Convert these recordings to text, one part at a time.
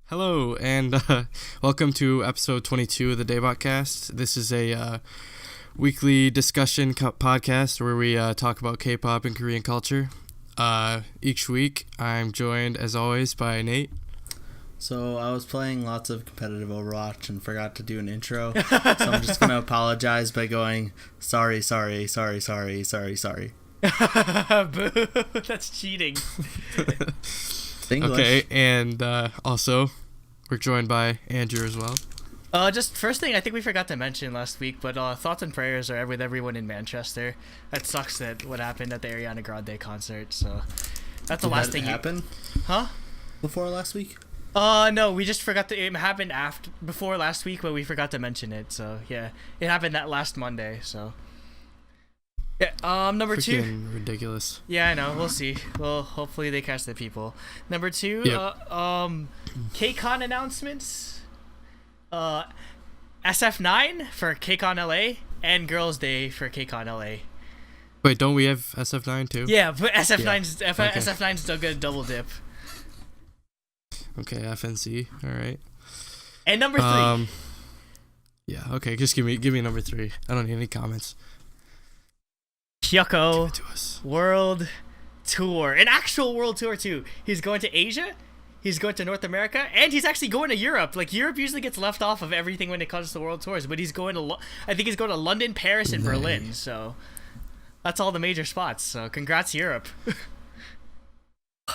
Hello, and welcome to episode 22 of the DaebakCast. This is a weekly discussion podcast where we talk about K-pop and Korean culture. Each week, I'm joined, as always, by Nate. So I was playing lots of competitive Overwatch and forgot to do an intro, so I'm just going to apologize by going, sorry. Boo, that's cheating. English. Okay, and also, we're joined by Andrew as well. Just first thing, I think we forgot to mention last week, but thoughts and prayers are with everyone in Manchester. That sucks that what happened at the Ariana Grande concert, so that's the last thing. Happened? Huh? Before last week? No, we just forgot to. It happened before last week, but we forgot to mention it. So yeah, it happened that last Monday. So yeah. Number Freaking two. ridiculous. Yeah, I know. We'll see. Well, hopefully they catch the people. Number two. Yep. KCON announcements. SF9 for KCON LA and Girls Day for KCON LA. Wait, don't we have SF9 too? Yeah, but SF9's Okay. SF9's still good double dip. Okay, FNC. All right. And number three. Yeah. Okay, just give me number 3. I don't need any comments. Give Hyukoh it to us. World Tour. An actual world tour too. He's going to Asia, he's going to North America, and he's actually going to Europe. Like, Europe usually gets left off of everything when it comes to world tours, but he's going to I think he's going to London, Paris, and Berlin. So that's all the major spots. So congrats, Europe.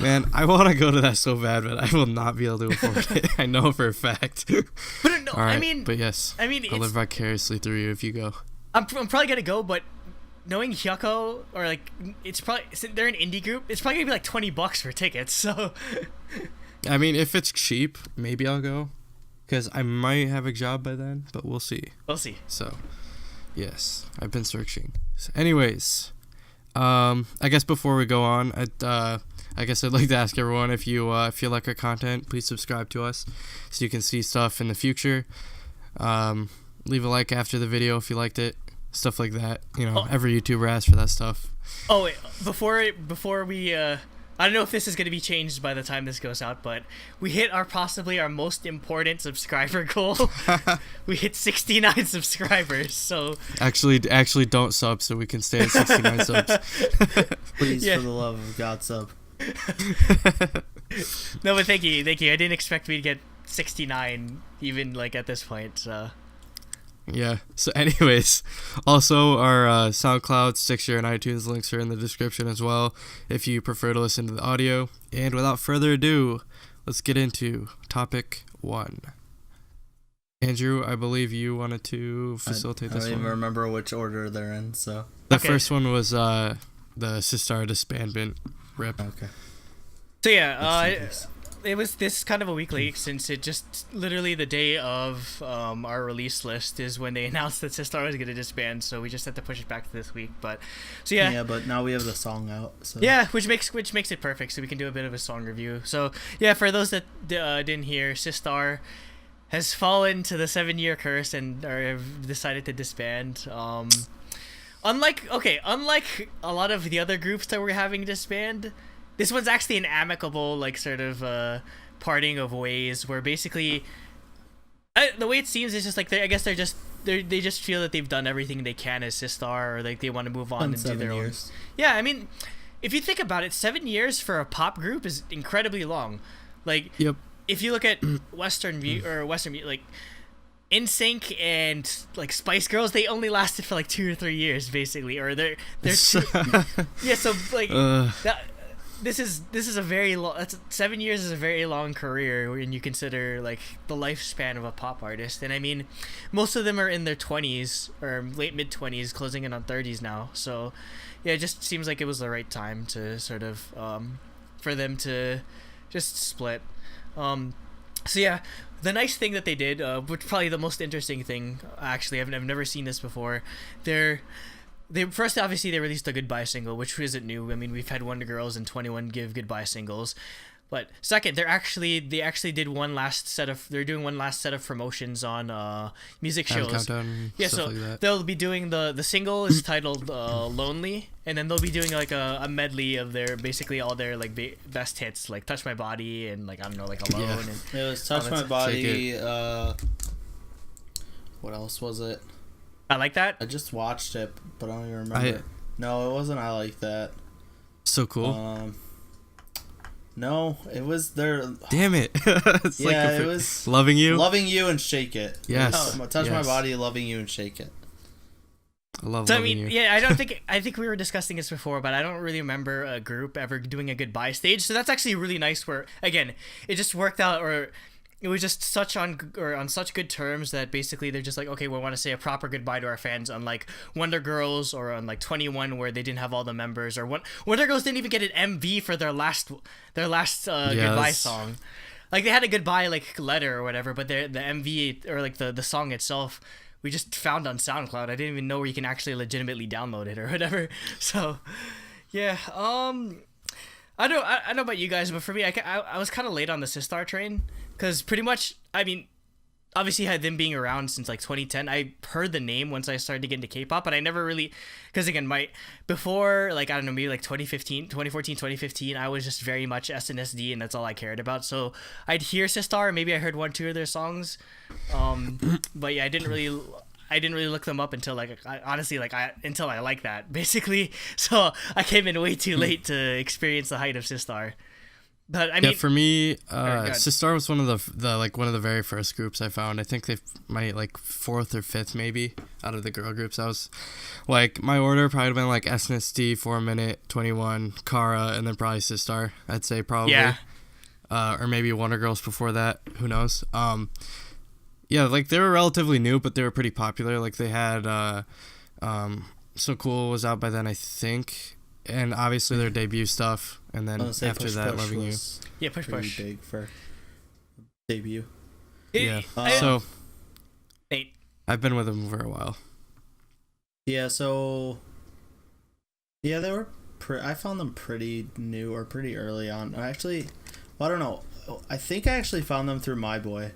Man, I want to go to that so bad, but I will not be able to afford it. I know for a fact. But no, All right, I mean, yes, I'll live vicariously through you if you go. I'm probably gonna go, but knowing Hyukoh, or like, it's probably, they're an indie group, it's probably gonna be like $20 for tickets. So I mean, if it's cheap, maybe I'll go, because I might have a job by then, but we'll see. we'll see. So, yes, I've been searching. So anyways, I guess before we go on, I guess I'd like to ask everyone, if you like our content, please subscribe to us so you can see stuff in the future. Leave a like after the video if you liked it, stuff like that. You know, every YouTuber asks for that stuff. Oh wait, before we I don't know if this is gonna be changed by the time this goes out, but we hit possibly our most important subscriber goal. We hit 69 subscribers. So Actually, don't sub so we can stay at 69 subs. Please, Yeah. for the love of God, sub. No, but thank you. I didn't expect me to get 69 even like at this point. So Yeah. So anyways, also our SoundCloud, Stitcher, and iTunes links are in the description as well if you prefer to listen to the audio. And without further ado, let's get into topic 1. Andrew, I believe you wanted to facilitate I this don't one. even remember which order they're in, so. The Okay. first one was the Sistar disbandment rip. Okay. So yeah, Let's see it was this kind of a week late, since it just literally the day of our release list is when they announced that Sistar was going to disband, so we just had to push it back to this week. But so this. yeah, Yeah, but now we have the song out, so. yeah, which makes it perfect, so we can do a bit of a song review. So yeah, for those that didn't hear, Sistar has fallen to the 7-year curse and have decided to disband. Unlike a lot of the other groups that we're having disband, this one's actually an amicable, like, sort of parting of ways, where basically the way it seems is just like I guess they just feel that they've done everything they can as Sistar, or like they want to move on and do their own. Yeah, I mean, if you think about it, 7 years for a pop group is incredibly long. Like, Yep. if you look at Western like NSYNC and like Spice Girls, they only lasted for like 2 or 3 years basically, or they're yeah. So like this is a very long. 7 years is a very long career when you consider like the lifespan of a pop artist. And I mean, most of them are in their 20s or late mid 20s, closing in on 30s now. So yeah, it just seems like it was the right time to sort of for them to just split. So yeah, the nice thing that they did, which probably the most interesting thing, actually, I've never seen this before. They first, obviously, they released a goodbye single, which isn't new. I mean, we've had Wonder Girls and 21 give goodbye singles, But second, they actually did they're doing one last set of promotions on music shows. Countdown, Yeah, stuff so like that. they'll be doing the single is titled Lonely, and then they'll be doing like a medley of their basically all their like best hits, like Touch My Body and like I don't know, like Alone. Yeah. And It was Touch My Body. What else was it? I Like That. I just watched it, but I don't even remember. No, it wasn't I Like That. So cool. No, it was their. Damn it. It's Yeah, it was Loving You. Loving You and Shake It. Yes. Touch My Yes. Body, Loving You and Shake It. I love So I Loving mean, You. yeah, I think we were discussing this before, but I don't really remember a group ever doing a goodbye stage. So that's actually really nice. Where again, it just worked out, or it was just on such good terms that basically they're just like, okay, we want to say a proper goodbye to our fans, unlike Wonder Girls or on like 21 where they didn't have all the members, or Wonder Girls didn't even get an MV for their last goodbye song. Like they had a goodbye like letter or whatever, but the MV or like the song itself we just found on SoundCloud. I didn't even know where you can actually legitimately download it or whatever. So yeah, I don't know about you guys, but for me, I was kind of late on the Sistar train, because pretty much, I mean, obviously had them being around since like 2010. I heard the name once I started to get into K-pop, but I never really, because again, before like, I don't know, maybe like 2014, 2015, I was just very much SNSD, and that's all I cared about. So I'd hear Sistar, maybe I heard 1-2 of their songs, but yeah, I didn't really look them up until like until I like that basically. So I came in way too late to experience the height of Sistar. But I mean, for me, Sistar was one of the very first groups I found. I think they might like 4th or 5th maybe out of the girl groups. I was like, my order probably would have been like SNSD, 4 Minute, 21, Kara, and then probably Sistar. I'd say probably, or maybe Wonder Girls before that. Who knows? Yeah, like they were relatively new, but they were pretty popular. Like they had So Cool was out by then, I think. And obviously their debut stuff, and then after Push that, Push Loving You. Yeah, Push pretty Push. big for debut. Yeah. So I've been with them for a while. Yeah, so yeah, they were. I found them pretty new or pretty early on. Actually, well, I don't know. I think I actually found them through My Boy.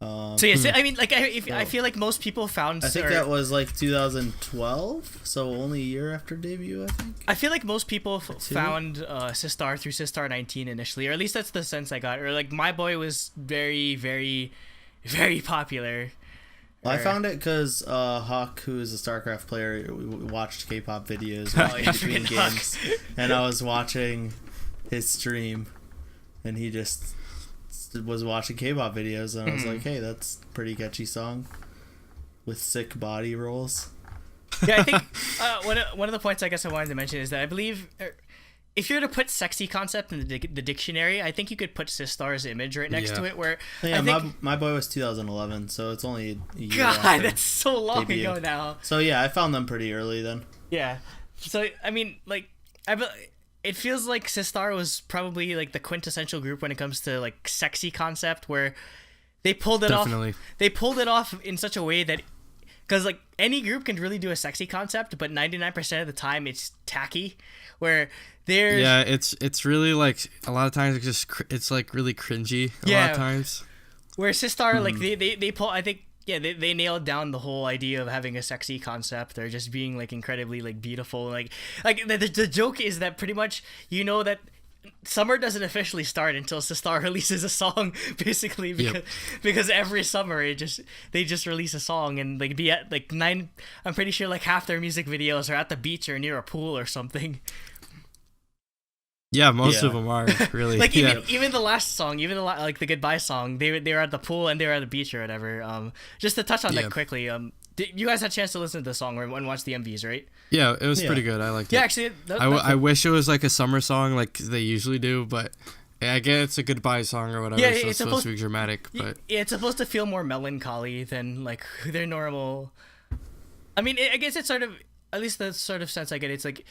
So yes, I mean, like I feel like most people found. I think that was like 2012, so only a year after debut. I think. I feel like most people found Sistar through Sistar 19 initially, or at least that's the sense I got. Or like My Boy was very, very, very popular. Well, I found it because Hawk, who is a StarCraft player, watched K-pop videos in between games, and I was watching his stream, and he just was watching K-pop videos, and I was like, hey, that's a pretty catchy song with sick body rolls. Yeah, I think one of the points I guess I wanted to mention is that I believe if you were to put sexy concept in the dictionary, I think you could put Sistar's image right next to it. Where yeah, I think, my Boy was 2011, so it's only a year. God, that's so long debut. ago now. So yeah, I found them pretty early then. Yeah, so I mean, like it feels like Sistar was probably like the quintessential group when it comes to like sexy concept, where they pulled it off. They pulled it off in such a way that, because like any group can really do a sexy concept, but 99% of the time it's tacky. Where there's it's really like a lot of times it's like really cringy a lot of times. Where Sistar like they pull, I think. Yeah, they nailed down the whole idea of having a sexy concept or just being like incredibly like beautiful. Like the joke is that pretty much you know that summer doesn't officially start until Sistar releases a song, basically, because every summer they just release a song and like be at like 9. I'm pretty sure like half their music videos are at the beach or near a pool or something. Yeah, most of them are really. Like even the last song, like the goodbye song, they were at the pool and they were at the beach or whatever. Just to touch on that quickly, you guys had a chance to listen to the song and watch the MVs, right? Yeah, it was pretty good. I liked it. Yeah, actually, I wish it was like a summer song like they usually do, but I guess it's a goodbye song or whatever. Yeah, so it's supposed to be dramatic, but it's supposed to feel more melancholy than like their normal. I mean, I guess it's sort of, at least the sort of sense I get. It's like,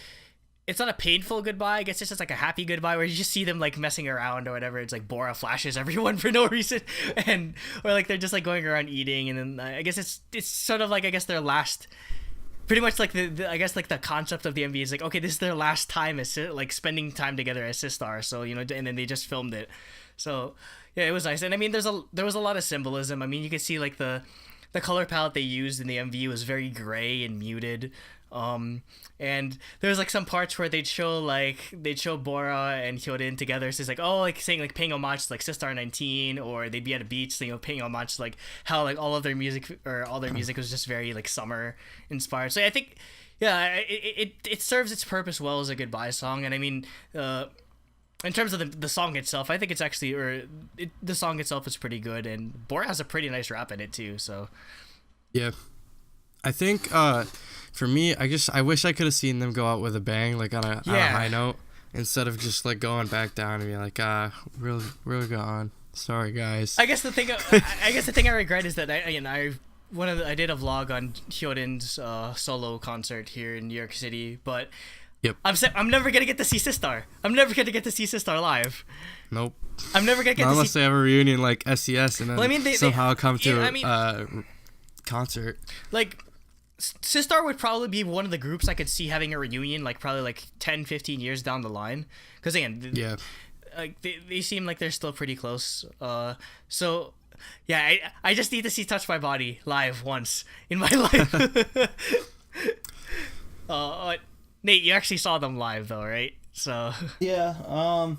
it's not a painful goodbye. I guess it's just like a happy goodbye where you just see them like messing around or whatever. It's like Bora flashes everyone for no reason, or like they're just like going around eating, and then I guess it's sort of like, I guess their last pretty much like the I guess like the concept of the MV is like, okay, this is their last time as like spending time together as Sistar, so you know, and then they just filmed it. So yeah, it was nice. And I mean, there was a lot of symbolism. I mean, you could see like the color palette they used in the MV was very gray and muted. And there was like some parts where they'd show Bora and Hyorin together. So it's like, oh, like saying like paying homage to like Sistar 19, or they'd be at a beach, you know, paying homage to like how like all their music was just very like summer inspired. So I think, yeah, it serves its purpose well as a goodbye song. And I mean, in terms of the song itself, I think it's actually, the song itself is pretty good, and Bora has a pretty nice rap in it too. So yeah, I think for me, I wish I could have seen them go out with a bang, like on a high note, instead of just like going back down and being like, we're gone. Sorry, guys. I guess the thing I regret is that I did a vlog on Hyorin's solo concert here in New York City, but yep. I'm never gonna get to see Sistar. I'm never gonna get to see Sistar live. Nope. I'm never gonna get Not to unless they have a reunion like SES and then somehow come to concert. Like, Sistar would probably be one of the groups I could see having a reunion, like probably like 10, 15 years down the line. Because again, yeah, they seem like they're still pretty close. So yeah, I just need to see Touch My Body live once in my life. Nate, you actually saw them live though, right? So yeah, I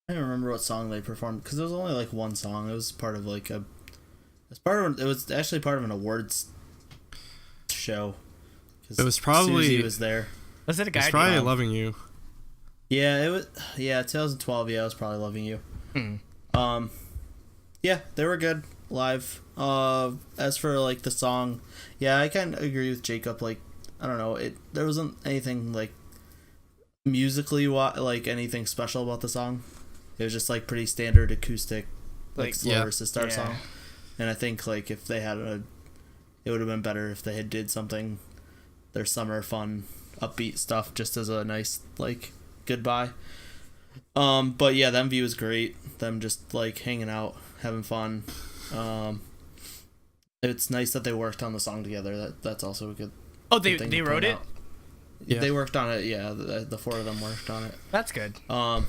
don't remember what song they performed because it was only like one song. It was part of like it was actually part of an awards show. It was probably Susie was there. Was it a guy? It's probably Loving You. Yeah, it was. Yeah, 2012. Yeah, it was probably Loving You. Yeah, they were good live. As for like the song, yeah, I kind of agree with Jacob. Like, I don't know, there wasn't anything like musically like anything special about the song. It was just like pretty standard acoustic, like slower Sistar song. And I think like if they had it would have been better if they had did something, their summer fun, upbeat stuff, just as a nice like goodbye. But yeah, the MV was great. Them just like hanging out, having fun. It's nice that they worked on the song together. That's also a good. Oh, they wrote it. Yeah. They worked on it. Yeah, the four of them worked on it. That's good. So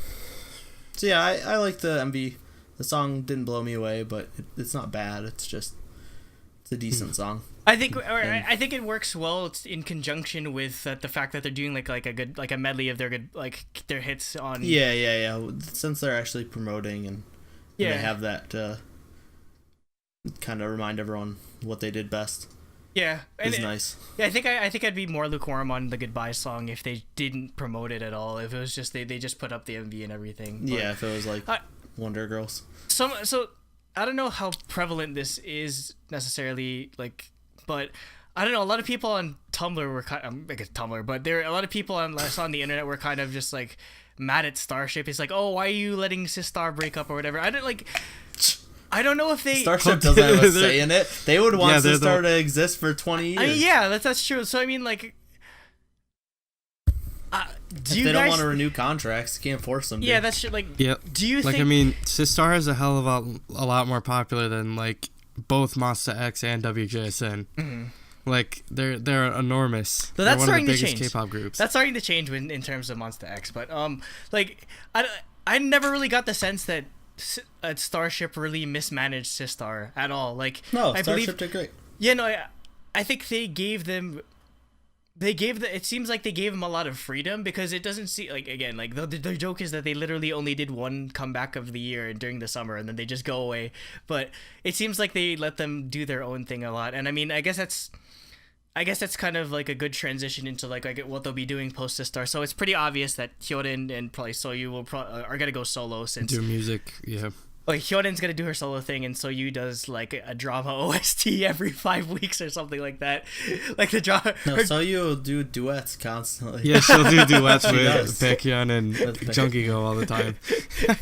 yeah, I like the MV. The song didn't blow me away, but it's not bad. It's a decent song. I think it works well in conjunction with the fact that they're doing like a medley of their good their hits on. Yeah. Since they're actually promoting and they have that kind of remind everyone what they did best. Yeah, it's nice. Yeah, I think I'd be more lukewarm on the goodbye song if they didn't promote it at all. If it was just they just put up the MV and everything. But, yeah, if it was like Wonder Girls. So I don't know how prevalent this is necessarily, but I don't know. A lot of people on Tumblr were but there a lot of people on the internet were kind of just like mad at Starship. It's like, oh, why are you letting Sistar break up or whatever? I don't know if they Starship doesn't have a say in it. They would want Sistar to exist for 20 years. I mean, yeah, that's true. So I mean, like, if they don't want to renew contracts, you can't force them. Yeah, that's true. Like, yep. Do you think? I mean, Sistar is a hell of a lot more popular than like both Monsta X and WJSN. Mm-hmm. Like they're enormous. So that's starting to change. Biggest K-pop groups. That's starting to change in terms of Monsta X. But like I never really got the sense that Starship really mismanaged Sistar at all. Like, no, Starship did great. Yeah, no, I think it seems like they gave them a lot of freedom, because it doesn't seem like, again, like the joke is that they literally only did one comeback of the year during the summer and then they just go away. But it seems like they let them do their own thing a lot. And I mean, I guess that's kind of like a good transition into like what they'll be doing post Sistar. So it's pretty obvious that Hyorin and probably Soyu are gonna go solo, since do music. Yeah. Like, Hyorin's gonna do her solo thing, and Soyu does like a drama OST every 5 weeks or something like that. Like the drama. No, Soyu will do duets constantly. Yeah, she'll do duets with Baekhyun and Jungkook all the time. Yeah.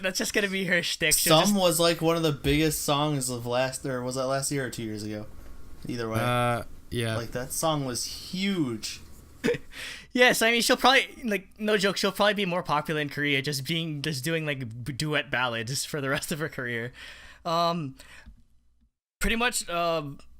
That's just gonna be her shtick. Was like one of the biggest songs of was that last year or 2 years ago? Either way. Yeah. Like, that song was huge. Yes, I mean, she'll probably, like, no joke, she'll probably be more popular in Korea just doing like duet ballads for the rest of her career. Pretty much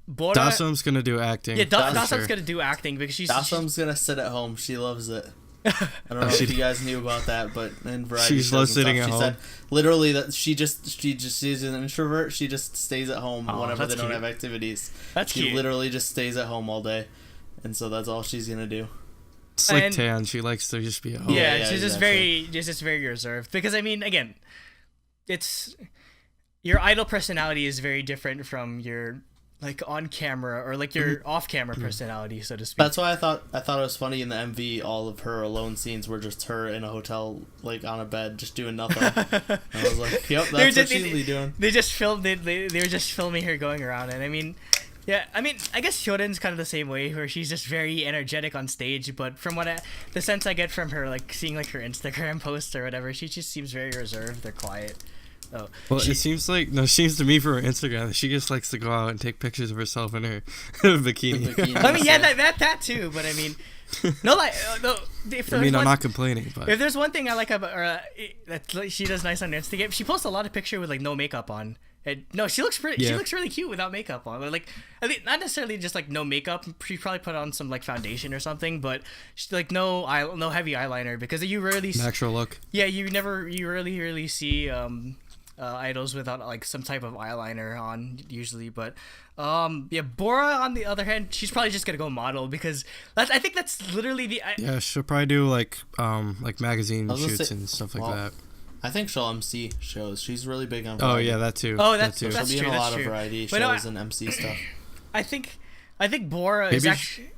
Bora. Dasum's gonna do acting. Yeah, that's Dasum's sure. gonna do acting because Dasum's gonna sit at home. She loves it. I don't know if you guys knew about that, but in variety She's shows loves and sitting stuff, at she home. said literally that she's an introvert. She just stays at home whenever that's they don't cute. have activities. That's She cute. literally just stays at home all day, and so that's all she's gonna do. It's like And- Tan. She likes to just be at home. Yeah, yeah, she's exactly. just very reserved because I mean, again, it's your idol personality is very different from your like on camera or like your off camera personality, so to speak. That's why I thought it was funny in the MV. All of her alone scenes were just her in a hotel, like on a bed, just doing nothing. I was like, "Yep, They were that's what just- she's really doing." They just filmed they were just filming her going around, and I mean, yeah, I mean, I guess Hyorin's kind of the same way, where she's just very energetic on stage. But from the sense I get from her, like seeing like her Instagram posts or whatever, she just seems very reserved. They're quiet. Oh, Well, it seems to me for her Instagram that she just likes to go out and take pictures of herself in her bikini. Bikini. I mean, yeah, that too. But I mean, no, like, no. If I there's mean, I'm one- not complaining, but If there's one thing I like about her, that like, she does nice on Instagram, she posts a lot of picture with like no makeup on. And, no, she looks pretty. She Yeah. looks really cute without makeup on. Like, I think not necessarily just like no makeup. She probably put on some like foundation or something, but she, like no heavy eyeliner because you rarely. natural look. Yeah, you rarely see idols without like some type of eyeliner on usually, but yeah, Bora on the other hand, she's probably just gonna go model because I think that's literally the Yeah, she'll probably do like magazine I was gonna shoots say- and stuff like well, that. I think she'll MC shows. She's really big on Oh variety. yeah, that too. Oh, that too. that's She'll be in true, a lot that's of true. variety But no, shows and MC stuff. I think Bora is Maybe actually.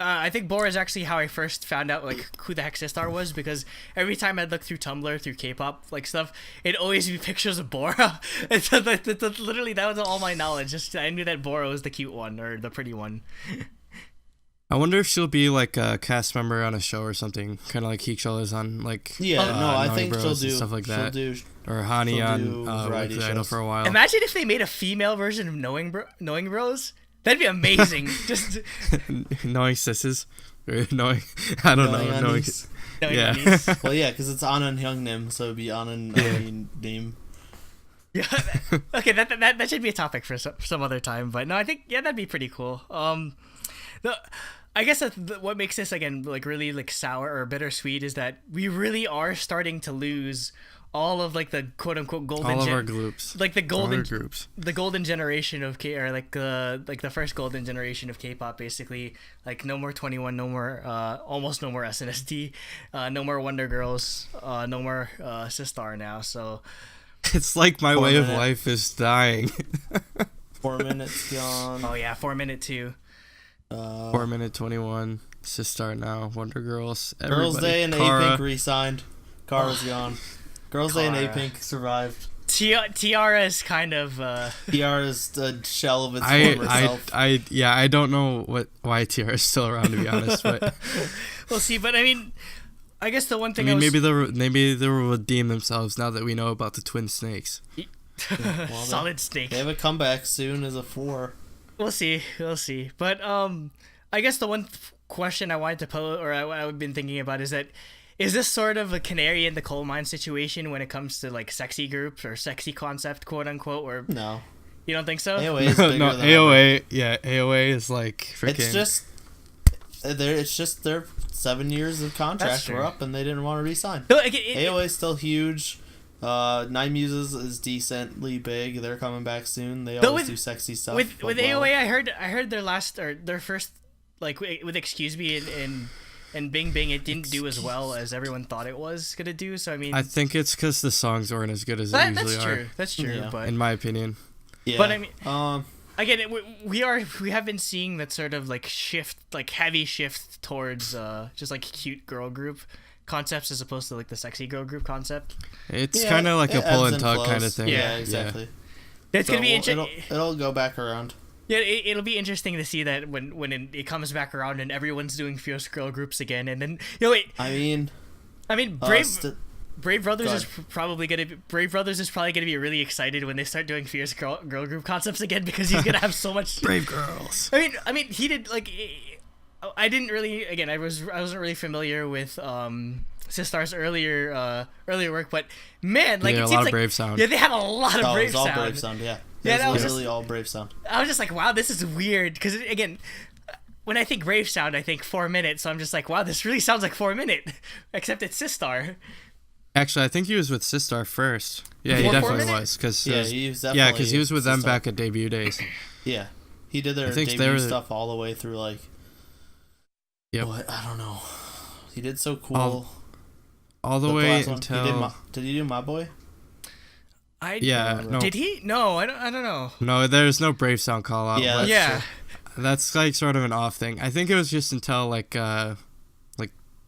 I think Bora is actually how I first found out like who the heck Sistar was because every time I'd look through Tumblr through K-pop like stuff, it'd always be pictures of Bora. And so literally that was all my knowledge. Just I knew that Bora was the cute one or the pretty one. I wonder if she'll be like a cast member on a show or something, kind of like Heekshul is on like Yeah, no, I Knowing think Bros she'll and do stuff like she'll that, do or Hani she'll on do variety the Idol shows. for a while. Imagine if they made a female version of Knowing Bros. That'd be amazing. Just Knowing Sisses, or knowing I don't know, knowing. Anis. knowing Yeah. Anis. Well, yeah, because it's Anand Hyungnim, so it'd be Anand Nim. Yeah. Okay, that should be a topic for some other time. But no, I think that'd be pretty cool. I guess what makes this again like really like sour or bittersweet is that we really are starting to lose all of like the quote unquote golden All of our groups, like the golden groups. the golden generation of K or like the first golden generation of K-pop basically, like no more 21, no more almost no more SNSD, no more Wonder Girls, no more Sistar now. So It's like my 4 way of minute. life is dying. 4 minutes gone. oh yeah, 4 Minute too. 4 minute 21. Sistar now. Wonder Girls. Girls Everybody. Day and Kara. A-Pink re-signed. Kara's gone. Girls Day and Kara. A-Pink survived. Tiara is kind of Tiara's a shell of its former self. I don't know why TR is still around, to be honest, but we'll see. But I mean, I guess the one I thing mean maybe they'll redeem themselves now that we know about the twin snakes. Well, solid snake. They have a comeback soon as a 4. We'll see. But I guess the one question I wanted to pose, or I've been thinking about, is this sort of a canary in the coal mine situation when it comes to like sexy groups or sexy concept, quote unquote? Or No. you don't think so? AOA is bigger No, than AOA. Yeah, AOA is like freaking. It's just their 7 years of That's contract true. were up and they didn't want to re-sign. No, AOA is still huge. Nine Muses is decently big. They're coming back soon. They Though always with- do sexy stuff. with but, AOA, I heard their last or their first like with Excuse Me and Bing Bing, it didn't do as well as everyone thought it was gonna do. So I mean, I think it's because the songs weren't as good as they usually that's are, true. That's true. Yeah. But in my opinion. yeah. but I mean, mean, again, we have been seeing that sort of like shift, like heavy shift towards just like cute girl group concepts as opposed to like the sexy girl group concept. It's yeah, kind of like a it pull ebbs and tug flows. kind of thing. Yeah, exactly. It's gonna be So interesting. it'll go back around. Yeah, it'll be interesting to see that when it comes back around and everyone's doing fierce girl groups again, and then I mean, Brave Brothers Go is probably gonna be really excited when they start doing fierce girl group concepts again because he's gonna have so much. Brave Girls. I mean, he did like. I didn't really. Again, I wasn't really familiar with Sistar's earlier work, but man, like Yeah, it a seems lot of like Brave sound. yeah, they had a lot of it Brave was all sound. Brave sound. Yeah. Yeah, that was literally all Brave Sound. I was just like, wow, this is weird. Because, again, when I think Brave Sound, I think 4 minutes. So I'm just like, wow, this really sounds like 4 minute. Except it's Sistar. Actually, I think he was with Sistar first. Yeah, he Before definitely 4 was. Cause he was definitely. yeah, because he was with them Sistar. back at debut days. Yeah, he did their I think debut stuff all the way through like. Yep. What? I don't know. He did so cool. All the way last one, until. did he do My Boy? No. Did he? No, I don't know. No, there's no Brave Sound call out. Yeah, but Yeah. that's like sort of an off thing. I think it was just until like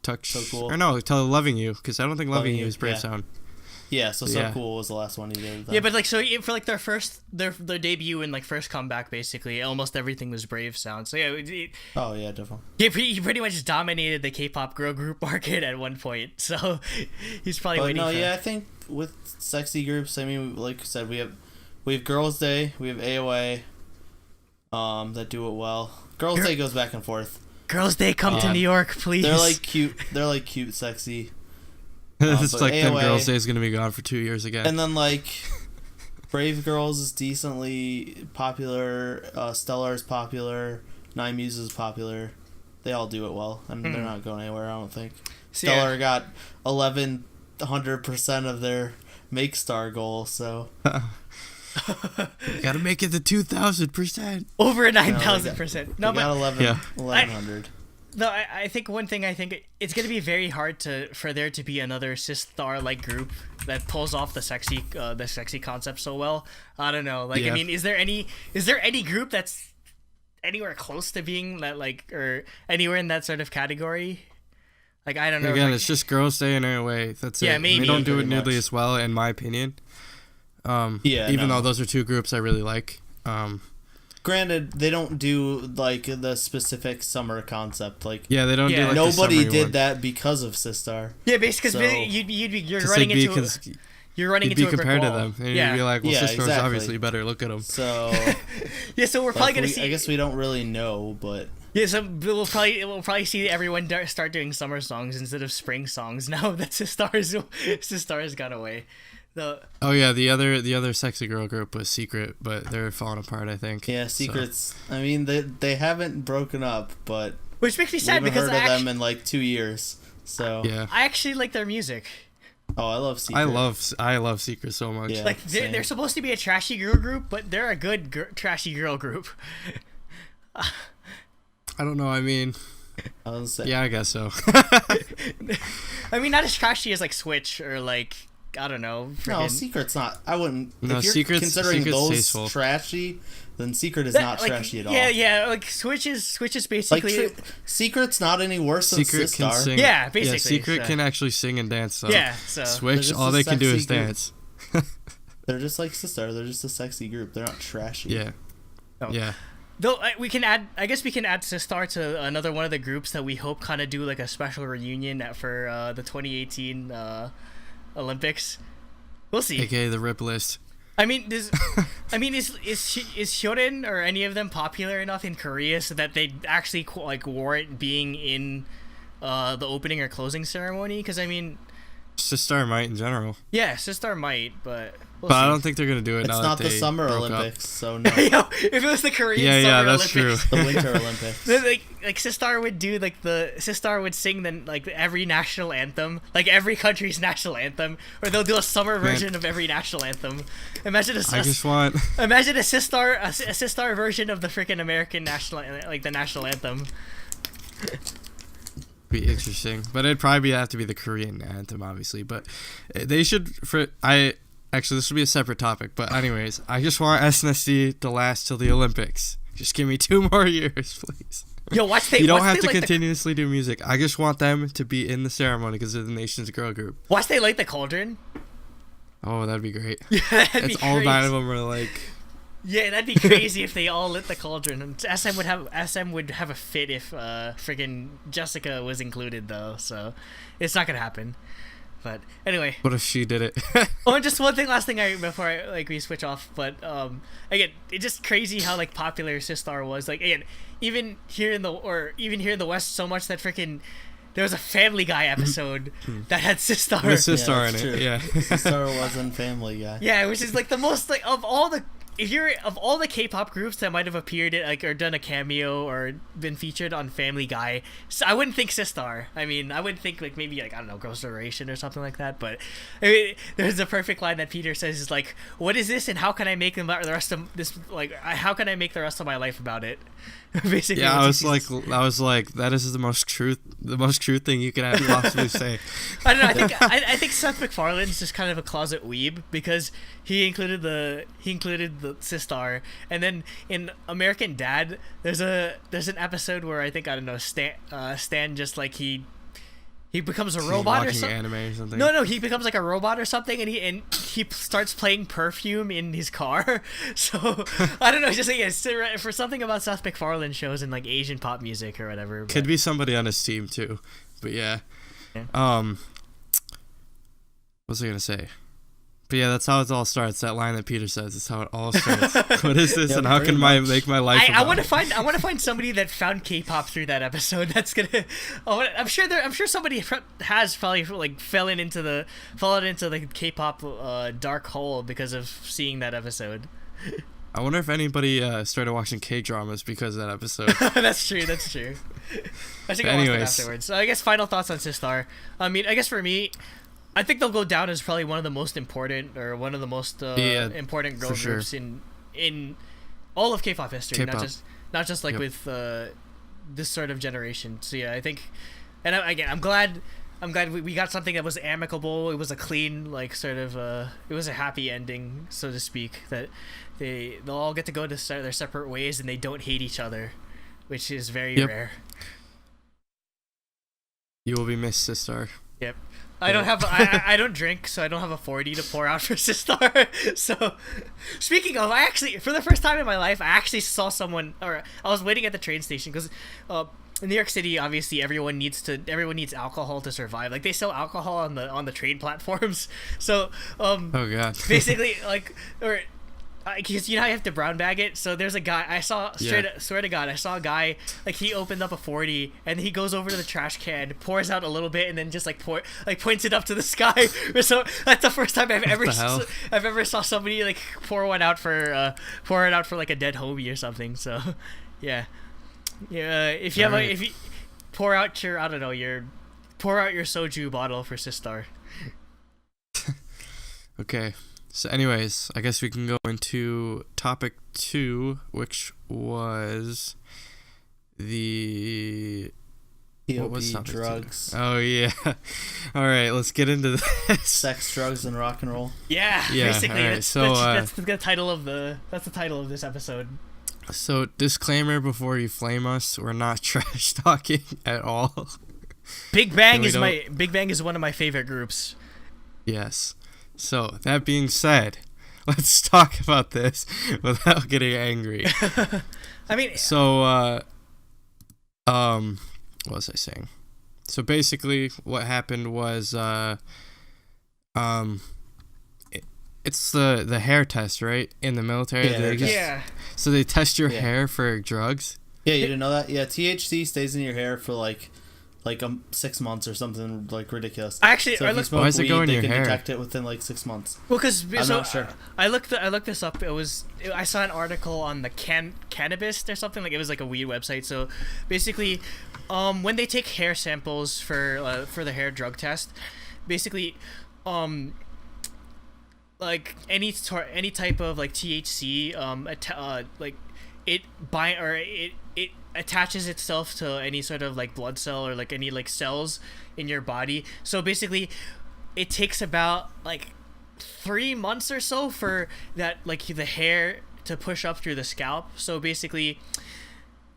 Touch So Cool. or no, until Loving You, because I don't think Loving Loving You You, is Brave yeah. Sound. Yeah, so Yeah. Cool was the last one he did. with them. Yeah, but like, so for like their debut and like first comeback, basically, almost everything was Brave Sound. So yeah, Oh yeah, definitely. he pretty much dominated the K-pop girl group market at one point. So he's probably But waiting no, for. yeah, I think with sexy groups, I mean, like you said, we have Girls' Day, we have AOA, that do it well. Girls' Day goes back and forth. Girls' Day, come to New York, please. They're like cute. They're like cute, sexy. It's but like then AOA Girls' Day is gonna be gone for 2 years again. And then like Brave Girls is decently popular. Stellar is popular. Nine Muses is popular. They all do it well, and they're not going anywhere. I don't think. So, yeah. Stellar got 1,100% of their make star goal. So Gotta make it to 2,000%. Over 9,000%. No, they got but 1,100. no, I think one thing, I think it's gonna be very hard for there to be another Sistar like group that pulls off the sexy concept so well. I don't know. Like, Yeah. I mean, is there any group that's anywhere close to being that, like, or anywhere in that sort of category? Like, I don't know. Again, like, it's just Girls' Day and AOA. That's Yeah, it. maybe. They don't do it Pretty nearly much. as well, in my opinion. Yeah, Even no. though those are two groups I really like. Granted, they don't do like the specific summer concept. Like Yeah, they don't do Yeah. like the nobody summery did one. that because of Sistar. yeah, basically, So- because you're 'Cause running they'd be into you're running you'd into be a brick compared to wall. them, and Yeah. you'd be like, well, Yeah, Sistar's exactly. obviously better. Look at them. So Yeah, so we're probably gonna see. I guess we don't really know, but Yeah, so we'll probably see everyone start doing summer songs instead of spring songs now that Sistar's got away. Oh yeah, the other sexy girl group was Secret, but they're falling apart, I think. yeah, So, Secrets. I mean, they haven't broken up, but Which makes me we sad haven't because heard of them in like 2 years. So yeah, I actually like their music. oh, I love Secret. I love Secret so much. Yeah. Like they're same. supposed to be a trashy girl group, but they're a good trashy girl group. I don't know. I mean, I was gonna say, yeah, I guess so. I mean, not as trashy as like Switch or like, I don't know. No, friggin- Secret's not. I wouldn't. No, if you're Secret's considering those tasteful. trashy, then Secret is That- not like, trashy at all. Yeah, like Switch is Like basically Secret's not any worse than Secret can Sistar. sing. Yeah, basically, Yeah, Secret so- can actually sing and dance. So. yeah. So They're Switch, just all a they can do is sexy group. dance. They're just like Sistar. They're just a sexy group. They're not trashy. Yeah. Oh. Yeah. though we can add, I guess we can add Sistar to another one of the groups that we hope kind of do like a special reunion for the 2018 Olympics. We'll see. AKA the Rip List. I mean, is Shorin or any of them popular enough in Korea so that they actually like warrant being in the opening or closing ceremony? Because I mean, Sistar might in general. yeah, Sistar might, but we'll But see. I don't think they're going to do it It's now not that the they Summer broke up. Olympics, so no. Yo, if it was the Korean Yeah, Summer that's Olympics, The Winter Olympics. then, like Sistar would do Sistar would sing then like every national anthem, like every country's national anthem, or they'll do a summer version of every national anthem. Imagine I just want... imagine a Sistar version of the freaking American national, like the national anthem. be interesting, but it'd probably have to be the Korean anthem, obviously. But they should. Actually, this would be a separate topic. But anyways, I just want SNSD to last till the Olympics. Just give me 2 more years, please. Yo, watch they. You don't watch have they to light continuously do music. I just want them to be in the ceremony because they're the nation's girl group. Watch they light the cauldron. Oh, that'd be great. Yeah, that'd be It's all crazy. 9 of them are like. Yeah, that'd be crazy if they all lit the cauldron. And SM would have a fit if friggin' Jessica was included though. So it's not gonna happen. But anyway. What if she did it? Oh, and just one thing, last thing before we switch off. But again, it's just crazy how like popular Sistar was. Like again, even here in the West, so much that freaking there was a Family Guy episode that had Sistar. With Sistar that's in true. it. Yeah. Sistar wasn't Family Guy. Yeah, which is like the most like of all the if you're of all the K-pop groups that might have appeared at, like, or done a cameo or been featured on Family Guy, so I wouldn't think Sistar. I mean, I would think like maybe like, I don't know, Girls' Generation or something like that. But I mean, there's a perfect line that Peter says is like, "What is this, and how can I make the rest of this how can I make the rest of my life about it?" Basically, yeah, I was like, that is the most truth thing you can possibly say. I don't know. I think Seth MacFarlane's just kind of a closet weeb because he included the Sistar, and then in American Dad, there's an episode where I think, I don't know, Stan just like he becomes a robot or something. Anime or something. No, he becomes like a robot or something, and he starts playing Perfume in his car. So I don't know, just like, for something about Seth MacFarlane shows in like Asian pop music or whatever. Could be somebody on his team too, but yeah. What was I gonna say? But yeah, that's how it all starts. That line that Peter says is how it all starts. What is this, and how can I make my life? I want to find somebody that found K-pop through that episode. That's gonna. I'm sure somebody has probably like fallen into the K-pop dark hole because of seeing that episode. I wonder if anybody started watching K-dramas because of that episode. That's true. I think I watched it afterwards. So I guess final thoughts on Sistar. I mean, I guess for me, I think they'll go down as probably one of the most important, or one of the most important girl groups in all of K-pop history, K-pop. not just like with this sort of generation. So yeah, I think, and again, I'm glad we got something that was amicable. It was a clean, like, sort of it was a happy ending, so to speak, that they'll all get to go to their separate ways and they don't hate each other, which is very rare. You will be missed, Sistar. Yep. I don't drink, so I don't have a 40 to pour out for Sistar. So, speaking of, I actually, for the first time in my life, I actually saw someone, or I was waiting at the train station because in New York City, obviously everyone needs alcohol to survive. Like, they sell alcohol on the train platforms. So, oh god. basically, like, or because you know how you have to brown bag it. So there's a guy I saw, swear to God, I saw a guy, like, he opened up a 40 and he goes over to the trash can, pours out a little bit, and then just points it up to the sky. So that's the first time I've ever saw somebody like pour it out for like a dead homie or something. So yeah, if you pour out your soju bottle for Sistar. Okay. So anyways, I guess we can go into topic 2, which was the what was drugs. Oh yeah. All right, let's get into this. Sex, drugs, and rock and roll. Yeah. Basically, right, that's the title of this episode. So disclaimer before you flame us, we're not trash talking at all. Big Bang is one of my favorite groups. Yes. So, that being said, let's talk about this without getting angry. I mean... So, what was I saying? So, basically, what happened was, it's the hair test, right? In the military. Yeah. So, they test your hair for drugs? Yeah, you didn't know that? Yeah, THC stays in your hair for, like 6 months or something, like, ridiculous. Actually, so if you smoke why does it go in your hair? They can detect it within like 6 months. Well, because I'm not sure. I looked this up. I saw an article on the cannabis or something, like, it was like a weed website. So basically, when they take hair samples for the hair drug test, basically, like any type of like THC, it attaches itself to any sort of like blood cell or like any like cells in your body. So basically, it takes about like 3 months or so for that, like, the hair to push up through the scalp. So basically,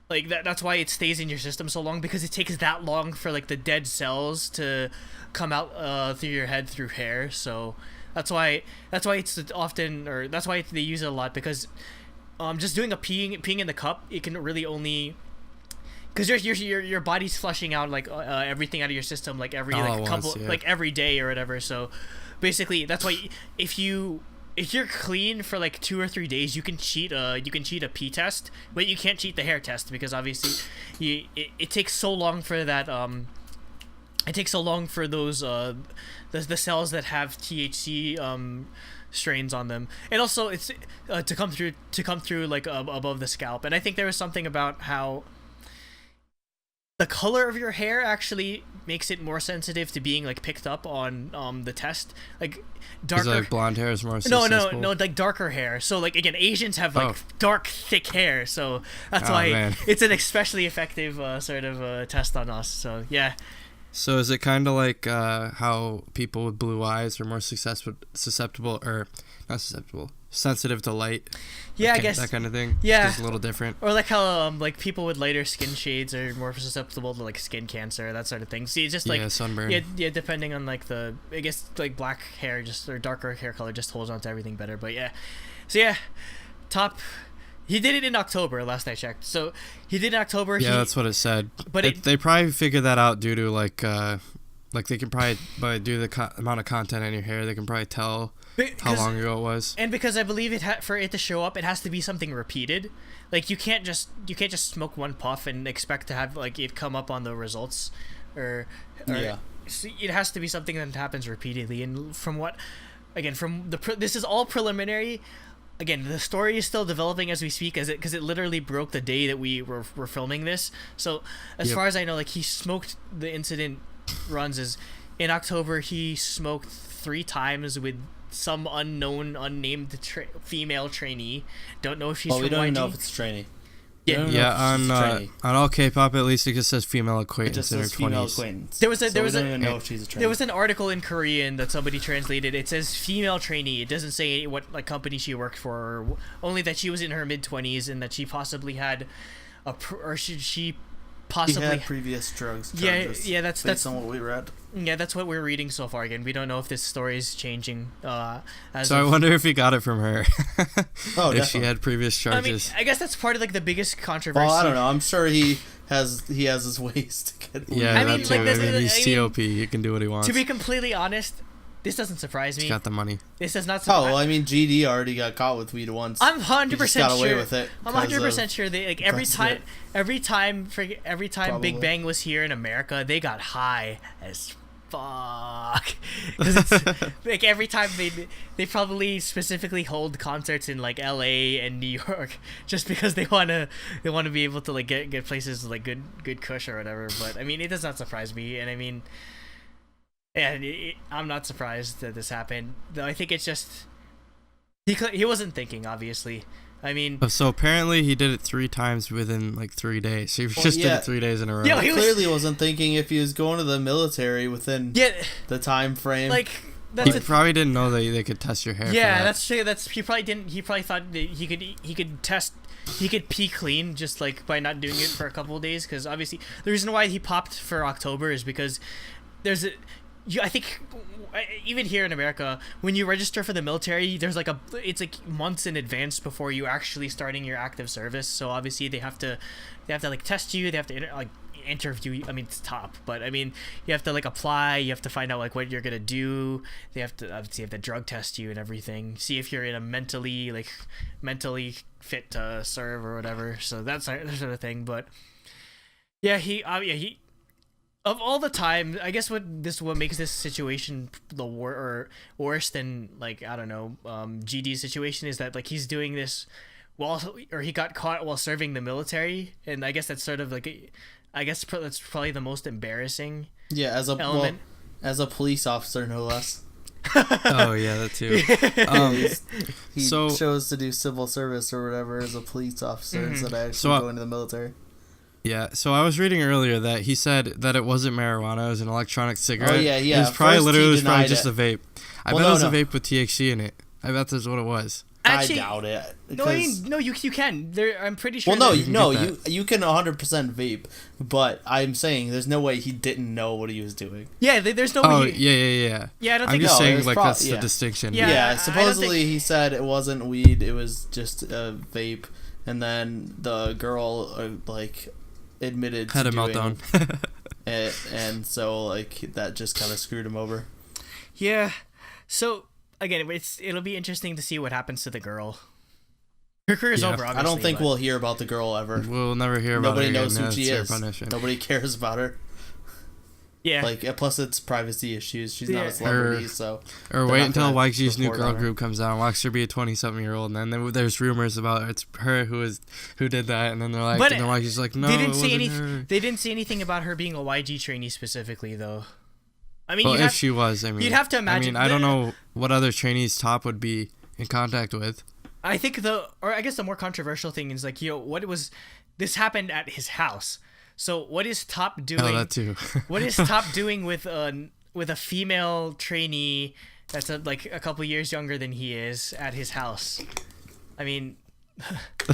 like, that's why it stays in your system so long, because it takes that long for like the dead cells to come out through your head through hair. So that's why it's often, or that's why they use it a lot, because just doing a peeing in the cup, it can really only, because your body's flushing out like everything out of your system like every like every day or whatever. So basically, that's why if you're clean for like 2 or 3 days, you can cheat a pee test, but you can't cheat the hair test, because obviously it takes so long for that it takes so long for those the cells that have THC strains on them, and also it's to come through like above the scalp. And I think there was something about how the color of your hair actually makes it more sensitive to being like picked up on the test. Like darker, like blonde hair is more susceptible? no, like darker hair. So like again, Asians have like dark, thick hair, so that's why man. it's an especially effective sort of test on us. So yeah. So is it kind of like how people with blue eyes are more susceptible, or not susceptible, sensitive to light? Yeah, I guess that kind of thing. Yeah, just a little different. Or like how like people with lighter skin shades are more susceptible to like skin cancer, that sort of thing. See, it's just like sunburn. Yeah, depending on like I guess like black hair or darker hair color just holds on to everything better. But yeah, so yeah, top. He did it in October, last I checked. So he did it in October. Yeah, that's what it said. But they probably figured that out due to like they can probably due to the amount of content in your hair, they can probably tell how long ago it was. And because I believe for it to show up, it has to be something repeated. Like you can't just smoke one puff and expect to have like it come up on the results, or yeah. It has to be something that happens repeatedly. And from this is all preliminary. Again, the story is still developing as we speak, because it literally broke the day that we were filming this. So as far as I know, like he smoked, the incident runs is in October. He smoked 3 times with some unnamed female trainee. Don't know if she's from YG. We don't even know if it's a trainee. Yeah, on all K-pop, at least it just says female acquaintance in her 20s. Female acquaintance. There was we don't even know if she's a trainee. There was an article in Korean that somebody translated. It says female trainee. It doesn't say what like company she worked for, or only that she was in her mid-20s and that she possibly had she possibly had previous drugs charges. Yeah, that's based on what we read. Yeah, that's what we're reading so far. Again, we don't know if this story is changing. I wonder if he got it from her. If she had previous charges. I mean, I guess that's part of like the biggest controversy. Well, I don't know. I'm sure he has his ways to get. Yeah, that too. He's TOP. He can do what he wants. To be completely honest, this doesn't surprise me. He's got the money. This does not surprise. Oh, well, I mean, GD already got caught with weed once. I'm 100% sure. Got away with it. I'm 100% sure they like every time Probably. Big Bang was here in America, they got high as fuck. Because it's like every time they probably specifically hold concerts in like LA and New York just because they want to be able to like get places like good kush or whatever. But I mean, it does not surprise me, and I mean. And I'm not surprised that this happened. Though I think it's just he wasn't thinking. Obviously, I mean. So apparently he did it 3 times within like 3 days. So he did it 3 days in a row. Yeah, he clearly wasn't thinking if he was going to the military within the time frame. Like he probably didn't know that they could test your hair. Yeah, that's true. He probably didn't. He probably thought that he could test. He could pee clean just like by not doing it for a couple of days. Because obviously the reason why he popped for October is because there's a. I think even here in America, when you register for the military, there's like it's like months in advance before you actually starting your active service. So obviously they have to like test you. They have to interview you. I mean, it's top, but I mean, you have to like apply. You have to find out like what you're gonna do. They have to obviously have to drug test you and everything. See if you're in a mentally fit to serve or whatever. So that's that sort of thing. But yeah, he. Of all the time, I guess what makes this situation worse than like I don't know GD's situation is that like he's doing this he got caught while serving the military, and I guess that's sort of like that's probably the most embarrassing. Yeah, as a police officer, no less. Oh yeah, that too. He chose to do civil service or whatever as a police officer instead of actually going to the military. Yeah, so I was reading earlier that he said that it wasn't marijuana, it was an electronic cigarette. Oh, yeah. It was probably just a vape. I bet it was a vape with THC in it. I bet that's what it was. Actually, I doubt it. No, you can. I'm pretty sure. Well, you can 100% vape, but I'm saying there's no way he didn't know what he was doing. Yeah, there's no way. Oh, yeah. Yeah, I don't think. I'm just saying, like, that's the distinction. Yeah, supposedly he said it wasn't weed, it was just a vape, and then the girl, admitted had to a meltdown. it, and so, that just kind of screwed him over. Yeah, so... Again, it'll be interesting to see what happens to the girl. Her career's over, obviously. I don't think we'll hear about the girl ever. We'll never hear about her. Nobody knows who she is. Nobody cares about her. Yeah. Like, plus it's privacy issues. She's not a celebrity, so. Or wait until gonna YG's new report girl on her. group comes out and watch her be a 20-something-year-old, and then there's rumors about it's her who did that, and then they're like, But and then YG's like, no, they it didn't wasn't say her. They didn't say anything about her being a YG trainee specifically, though. I mean, Well, if she was, I mean, you'd have to imagine. I don't know what other trainees Top would be in contact with. I think I guess the more controversial thing is like, this happened at his house. So what is Top doing? Oh, that too. What is Top doing with a female trainee that's like a couple years younger than he is at his house? I mean,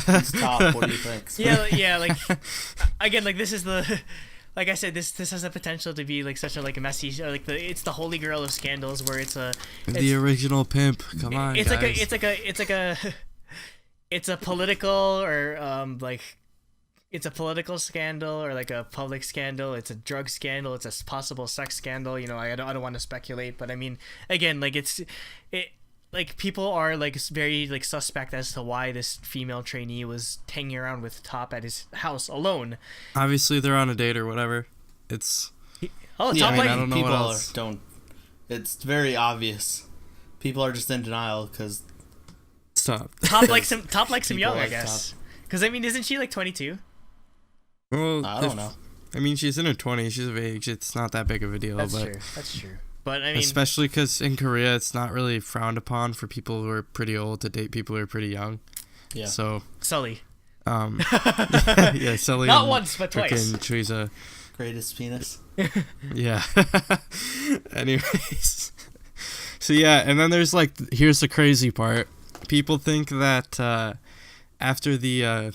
He's Top. What do you think? yeah. Like again, like this is the. Like I said, this has the potential to be like such a like a messy like it's the holy grail of scandals where it's The original pimp. Come on, it's guys. it's a political or like it's a political scandal or like a public scandal. It's a drug scandal. It's a possible sex scandal. You know, I don't want to speculate, but I mean, again, like like people are like very like suspect as to why this female trainee was hanging around with Top at his house alone. Obviously, they're on a date or whatever. It's Top I like don't know what people else. don't. It's very obvious. People are just in denial because stop. Top likes him People young, I like guess. Because I mean, isn't she like 22? Well, I don't know. I mean, she's in her 20s. She's of age. It's not that big of a deal. That's but true. That's true. But I mean, especially because in Korea, it's not really frowned upon for people who are pretty old to date people who are pretty young. Yeah. So, Sully. yeah, Sully. Not and once, but twice. frickin' Teresa. Greatest penis. Yeah. Anyways. So yeah, and then there's like, here's the crazy part. People think that after the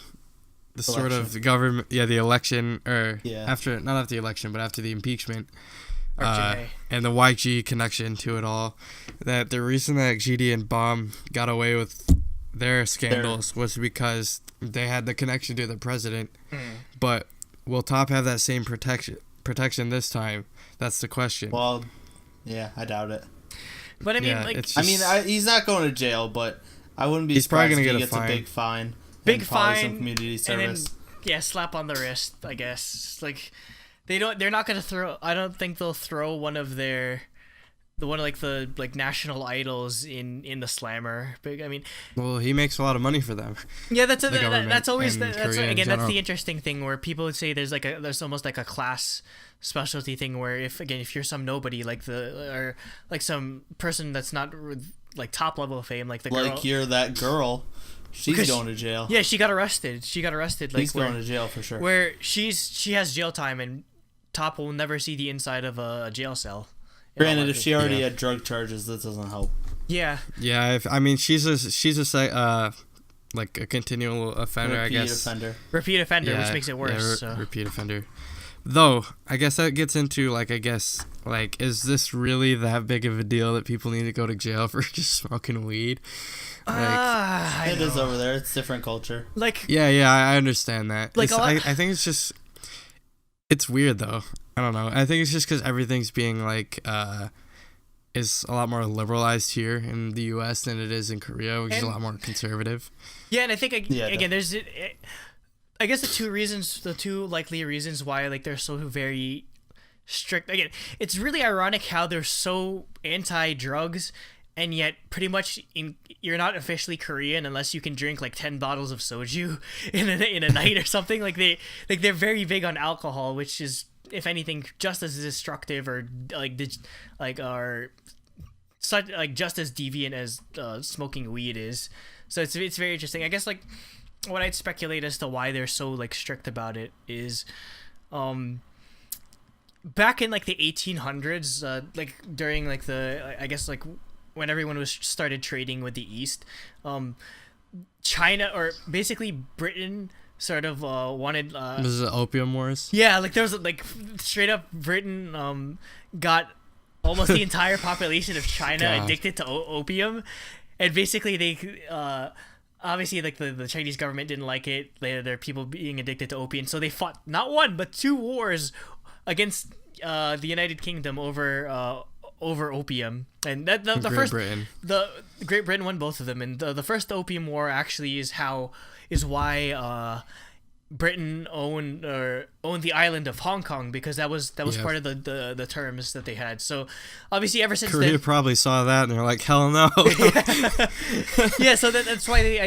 sort of the government, the election, or not after the election, but after the impeachment, and the YG connection to it all, that the reason that GD and Bomb got away with their scandals was because they had the connection to the president. But will Top have that same protection this time? That's the question. Well, yeah, I doubt it. But I mean, Yeah, like, it's I just- mean, he's not going to jail, but I wouldn't be He's probably surprised gonna if he get a gets a fine. big fine. big and probably fine some community service. and then slap on the wrist, I guess. Like they're not gonna throw. I don't think they'll throw one of the national idols in the slammer. But I mean, well, he makes a lot of money for them. yeah, that's government always and that's Korea in again that's general. the interesting thing where people would say there's almost like a class specialty thing where if you're some nobody or like some person that's not like top level fame like the girl. Like you're that girl, she's Because going to jail. Yeah, she got arrested. Like He's going to jail for sure. where she has jail time and Top will never see the inside of a jail cell. Granted, if she already Yeah. had drug charges, that doesn't help. Yeah. Yeah, I mean, she's like a continual offender, I guess. Repeat offender, Yeah, which makes it worse. so. Repeat offender. Though, I guess that gets into, is this really that big of a deal that people need to go to jail for just smoking weed? It is over there. It's different culture. Like, Yeah, I understand that. Like, I think it's just, it's weird, though. I don't know. I think it's just because everything's being, is a lot more liberalized here in the U.S. than it is in Korea, which is a lot more conservative. yeah, and I think, Yeah, again, there's, I guess the two likely reasons why, they're so very strict. Again, it's really ironic how they're so anti-drugs, and yet pretty much you're not officially Korean unless you can drink 10 bottles of soju in a night or something. They're very big on alcohol, which is, if anything, just as destructive or just as deviant as smoking weed is. So it's very interesting. I guess what I'd speculate as to why they're so strict about it is, back in the 1800s, during the I guess when everyone was started trading with the East, China, or basically Britain, sort of wanted. Was it Opium Wars? Yeah, there was straight up Britain got almost the entire population of China God. addicted to opium, and basically they obviously the Chinese government didn't like it. There are people being addicted to opium, so they fought not one but two wars against the United Kingdom over opium, and that the Great first Britain. the Great Britain won both of them, and the first opium war actually is why Britain owned the island of Hong Kong, because that was part of the terms that they had. So obviously ever since Korea then, probably saw that and they're like, hell no. yeah. So that's why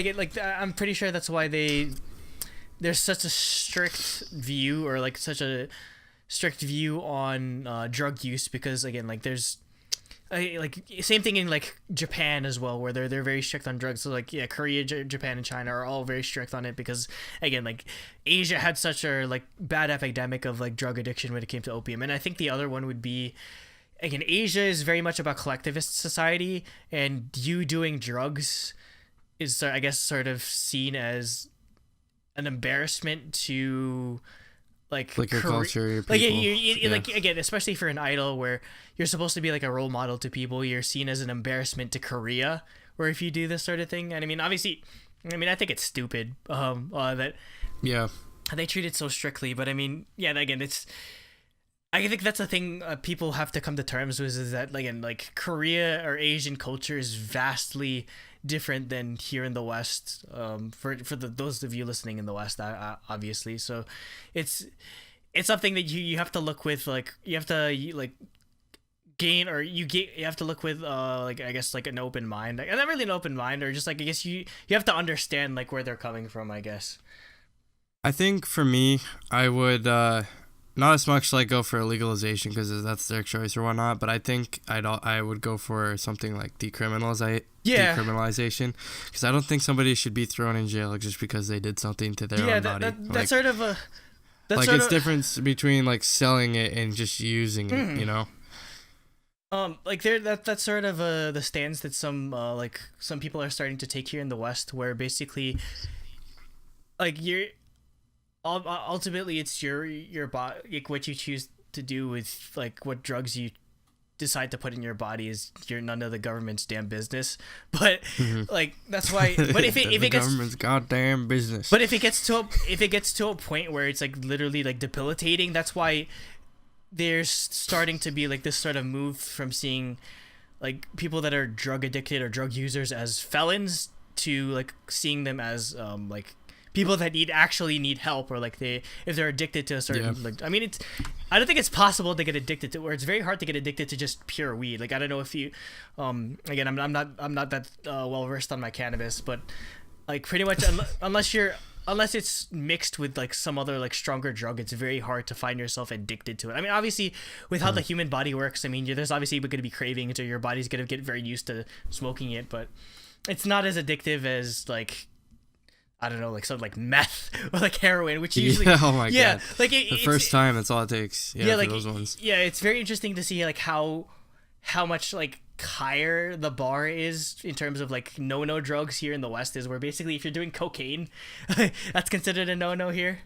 I'm pretty sure that's why there's such a strict view, or like such a strict view on drug use, because again, like there's like same thing in like Japan as well, where they're very strict on drugs. So like yeah, Korea, Japan, and China are all very strict on it, because again, like Asia had such a like bad epidemic of like drug addiction when it came to opium. And I think the other one would be, again, Asia is very much about collectivist society, and you doing drugs is, I guess, sort of seen as an embarrassment to like your culture, your people. Like you like, again, especially for an idol where you're supposed to be like a role model to people, you're seen as an embarrassment to Korea, or if you do this sort of thing. And I mean, obviously, I think it's stupid that they treat it so strictly. But I mean, yeah, again, I think that's the thing people have to come to terms with, is that again, like Korea or Asian culture is vastly different than here in the West, for those of you listening in the West, obviously. So it's something that you have to look with, like you have to like gain, or you have to look with like, I guess, like an open mind, and not really an open mind, or just like, I guess you have to understand like where they're coming from, I guess. I think for me, I would not as much like go for legalization, because that's their choice or whatnot, but I think I would go for something like decriminalization, because I don't think somebody should be thrown in jail just because they did something to their own body. That's sort of a like, it's difference between like selling it and just using it, you know. Like that's sort of the stance that some people are starting to take here in the West, where basically, like, ultimately it's your body, like what you choose to do with like what drugs you decide to put in your body is none of the government's damn business. But like that's why. But if it gets government's goddamn business. But if it gets to a point where it's like literally like debilitating, that's why there's starting to be like this sort of move from seeing like people that are drug addicted or drug users as felons, to like seeing them as like people that actually need help, or like if they're addicted to a certain like, I mean, I don't think it's possible to get addicted to, or it's very hard to get addicted to just pure weed. Like I don't know if you again, I'm not that well versed on my cannabis, but like pretty much unless it's mixed with like some other like stronger drug, it's very hard to find yourself addicted to it. I mean, obviously with how the human body works, I mean, there's obviously going to be cravings, or your body's going to get very used to smoking it, but it's not as addictive as like, I don't know, like something like meth or like heroin, which usually oh my god, like the first time, that's all it takes. Yeah, like for those ones. Yeah, it's very interesting to see like how much like higher the bar is in terms of like no drugs here in the West, is where basically if you're doing cocaine, that's considered a no here,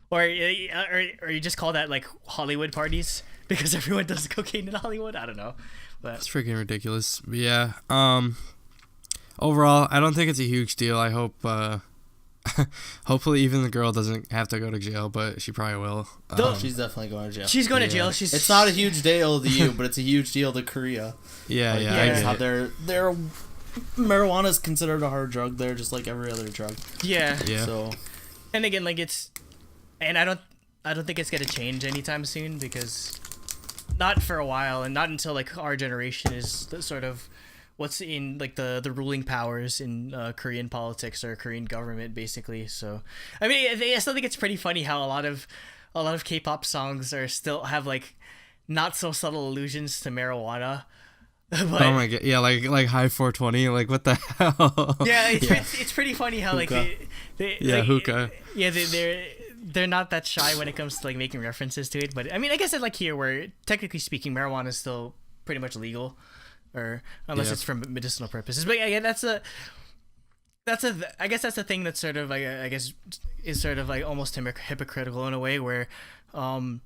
or you just call that like Hollywood parties, because everyone does cocaine in Hollywood. I don't know, but it's freaking ridiculous. But yeah, overall, I don't think it's a huge deal. I hope hopefully even the girl doesn't have to go to jail, but she probably will. She's definitely going to jail. She's going to jail. It's not a huge deal to you, but it's a huge deal to Korea. Yeah. How their marijuana is considered a hard drug there, just like every other drug. Yeah. So, and again, like I don't think it's gonna change anytime soon, because not for a while, and not until like our generation is the sort of what's in like the ruling powers in Korean politics or Korean government, basically. So I mean, I still think it's pretty funny how a lot of K-pop songs still have like not so subtle allusions to marijuana. But, oh my god, yeah, like High 420, like what the hell? Yeah, it's pretty funny how like they like, hookah. Yeah, they're not that shy when it comes to like making references to it. But I mean, I guess it's like here, where technically speaking, marijuana is still pretty much legal, or unless it's for medicinal purposes. But again, I guess that's the thing that's sort of like, I guess is sort of like almost hypocritical in a way, where not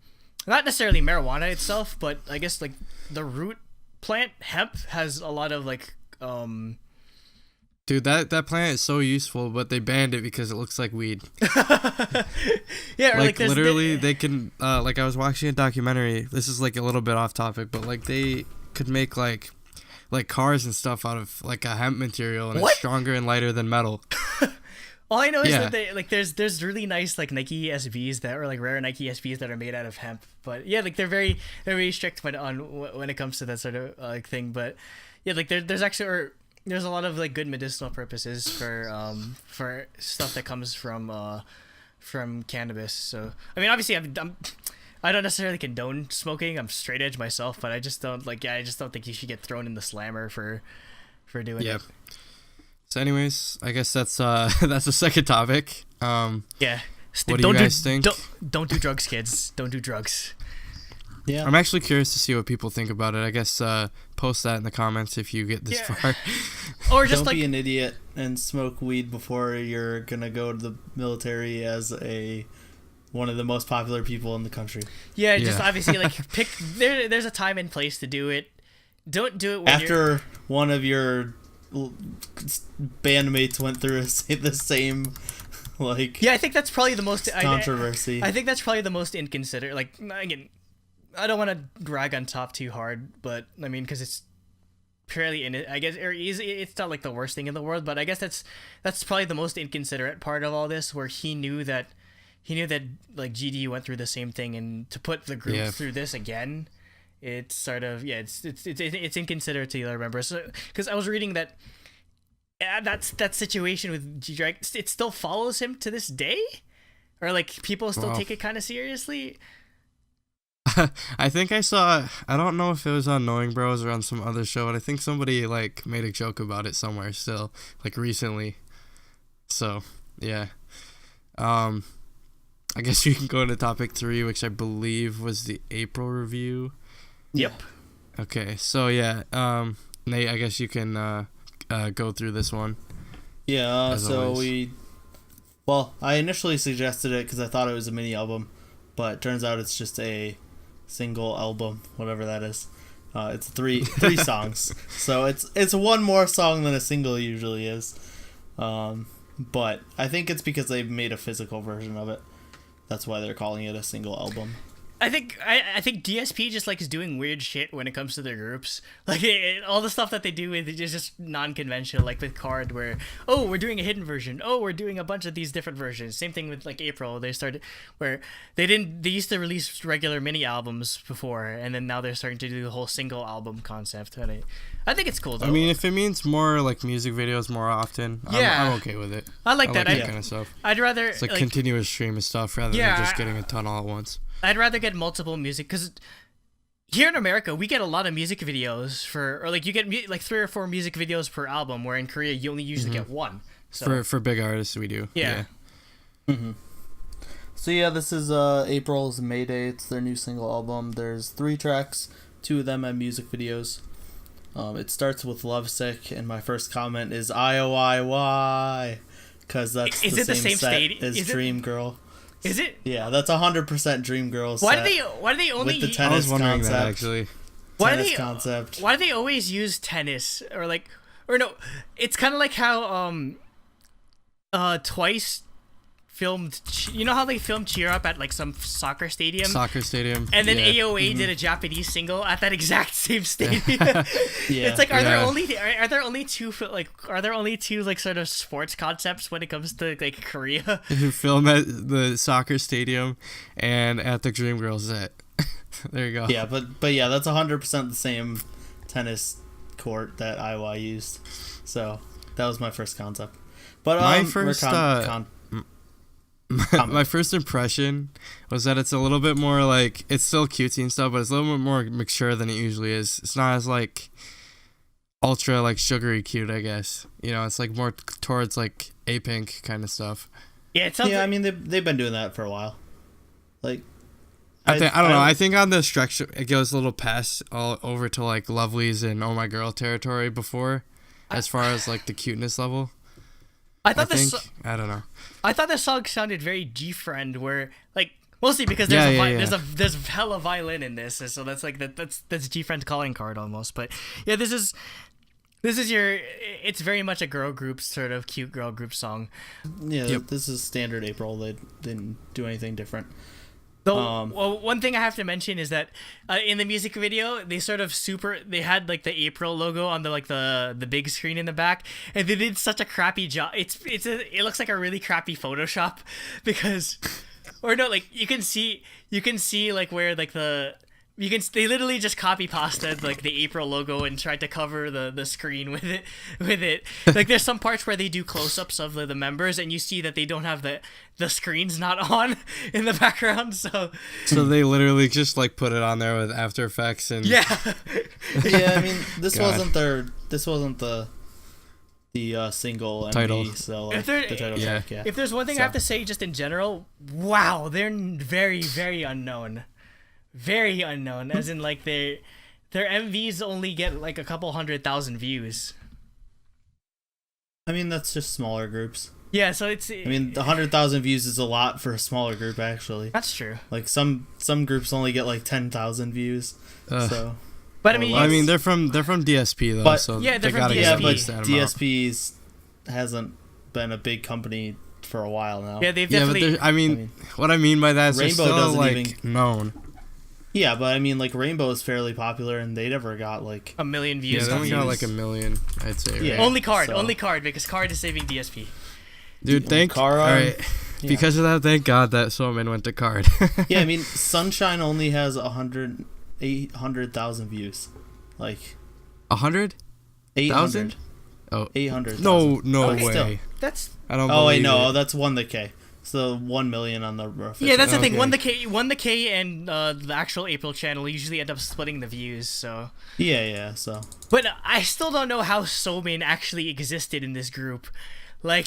necessarily marijuana itself, but I guess like the root plant hemp has a lot of like dude, that plant is so useful, but they banned it because it looks like weed. Yeah, or like literally they can like I was watching a documentary, this is like a little bit off topic, but like they could make like cars and stuff out of like a hemp material, and it's stronger and lighter than metal. All I know is that they, like there's really nice like Nike SBs that are like rare Nike SBs that are made out of hemp. But yeah, like they're very strict when it comes to that sort of like thing. But yeah, like there's actually there's a lot of like good medicinal purposes for stuff that comes from cannabis. So I mean, obviously I don't necessarily condone smoking. I'm straight edge myself, but I just don't think you should get thrown in the slammer for doing it. So anyways, I guess that's the second topic. Yeah. What do you guys think? Don't do drugs, kids. Don't do drugs. Yeah. I'm actually curious to see what people think about it. I guess post that in the comments if you get this far. Or just don't be an idiot and smoke weed before you're gonna go to the military as one of the most popular people in the country. Yeah, just obviously like pick. There's a time and place to do it. Don't do it when after one of your bandmates went through the same like. Yeah, I think that's probably the most controversy. I think that's probably the most inconsiderate. Like again, I don't want to rag on Top too hard, but I mean because it's purely in it. I guess it's not like the worst thing in the world, but I guess that's probably the most inconsiderate part of all this, where he knew that like GD went through the same thing, and to put the group through this again, it's sort of it's inconsiderate to the other members. So, because I was reading that that situation with G-Drag, it still follows him to this day, or like people still take it kind of seriously. I think I saw. I don't know if it was on Knowing Bros or on some other show, but I think somebody like made a joke about it somewhere still, like recently. So yeah. I guess you can go into topic 3, which I believe was the April review. Yep. Okay, so yeah, Nate, I guess you can go through this one. Yeah, so always. I initially suggested it because I thought it was a mini album, but it turns out it's just a single album, whatever that is. It's three songs, so it's one more song than a single usually is. But I think it's because they've made a physical version of it. That's why they're calling it a single album. I think DSP just likes doing weird shit when it comes to their groups. Like all the stuff that they do is just non-conventional. Like with Card, where we're doing a hidden version. We're doing a bunch of these different versions. Same thing with like April. They started where they used to release regular mini albums before, and then now they're starting to do the whole single album concept. And I think it's cool though. I mean, if it means more like music videos more often, I'm okay with it. I like that kind of stuff. I'd rather it's like continuous stream of stuff rather than just getting a ton all at once. I'd rather get multiple music, because here in America we get a lot of music videos or like you get like 3 or 4 music videos per album, where in Korea you only usually get one. So for big artists we do. Yeah. Mm-hmm. So yeah, this is April's Mayday. It's their new single album. There's 3 tracks, 2 of them have music videos. It starts with Lovesick, and my first comment is IOIY, because that's the same set as Dream Girl. Is it? Yeah, that's 100% Dream Girls. Why do they only with the tennis I was wondering concept? that actually. Why do they always use tennis or no? It's kind of like how Twice filmed. You know how they filmed Cheer Up at like some soccer stadium? And then AOA did a Japanese single at that exact same stadium. It's like are there only two like sort of sports concepts when it comes to like Korea? Who film at the soccer stadium and at the Dreamgirls set. There you go. Yeah, but yeah, that's 100% the same tennis court that IY used. So that was my first concept. But my first impression was that it's a little bit more like, it's still cutesy and stuff, but it's a little bit more mature than it usually is. It's not as like ultra like sugary cute, I guess. You know, it's like more towards like A-Pink kind of stuff. Yeah, I mean they've been doing that for a while. Like I don't know. I think on the stretch it goes a little past all over to like Lovely's and Oh My Girl territory before, as far as like the cuteness level. I don't know. I thought this song sounded very G-Friend, where like mostly because there's hella violin in this, so that's like that's G-Friend's calling card almost. But yeah, this is it's very much a girl group, sort of cute girl group song. Yeah, This is standard April. They didn't do anything different. Well, one thing I have to mention is that in the music video, they had like the April logo on the big screen in the back, and they did such a crappy job. It looks like a really crappy Photoshop because, or no, like you can see like where like they literally just copy pasted like the April logo and tried to cover the screen with it. Like there's some parts where they do close-ups of the members and you see that they don't have the screens not on in the background. So they literally just like put it on there with After Effects and yeah. I mean this wasn't the single MV, title. So like, the title track, yeah. If there's one thing I have to say just in general, wow, they're very, very unknown. Very unknown, as in like their MVs only get like a couple 100,000 views. I mean that's just smaller groups. Yeah, so it's. I mean, 100,000 views is a lot for a smaller group, actually. That's true. Like some groups only get like 10,000 views. So. But I mean, they're from DSP though, but, so yeah, they're they from gotta DSP. get but at least that amount. DSP's hasn't been a big company for a while now. Yeah, they've Yeah, definitely. but I mean, what I mean by that is they're Rainbow still doesn't like even- known. Yeah, but I mean, like Rainbow is fairly popular, and they never got like. a million Yeah, views. they only got views. like 1 million, I'd say. Yeah. Right? Only card, So- because card is saving DSP. Dude, thank. Kara, All right, yeah. because of that, thank God that Soman went to card. Yeah, I mean, Sunshine only has 800,000 views, like 100? 800. Oh. 800. No Okay, way. still. That's I don't. Oh wait, believe no, it. that's 1 the K. So 1 million on the official. yeah, that's the thing. Okay. Won the K, and the actual April channel usually end up splitting the views. So. Yeah. So. But I still don't know how Somin actually existed in this group. Like,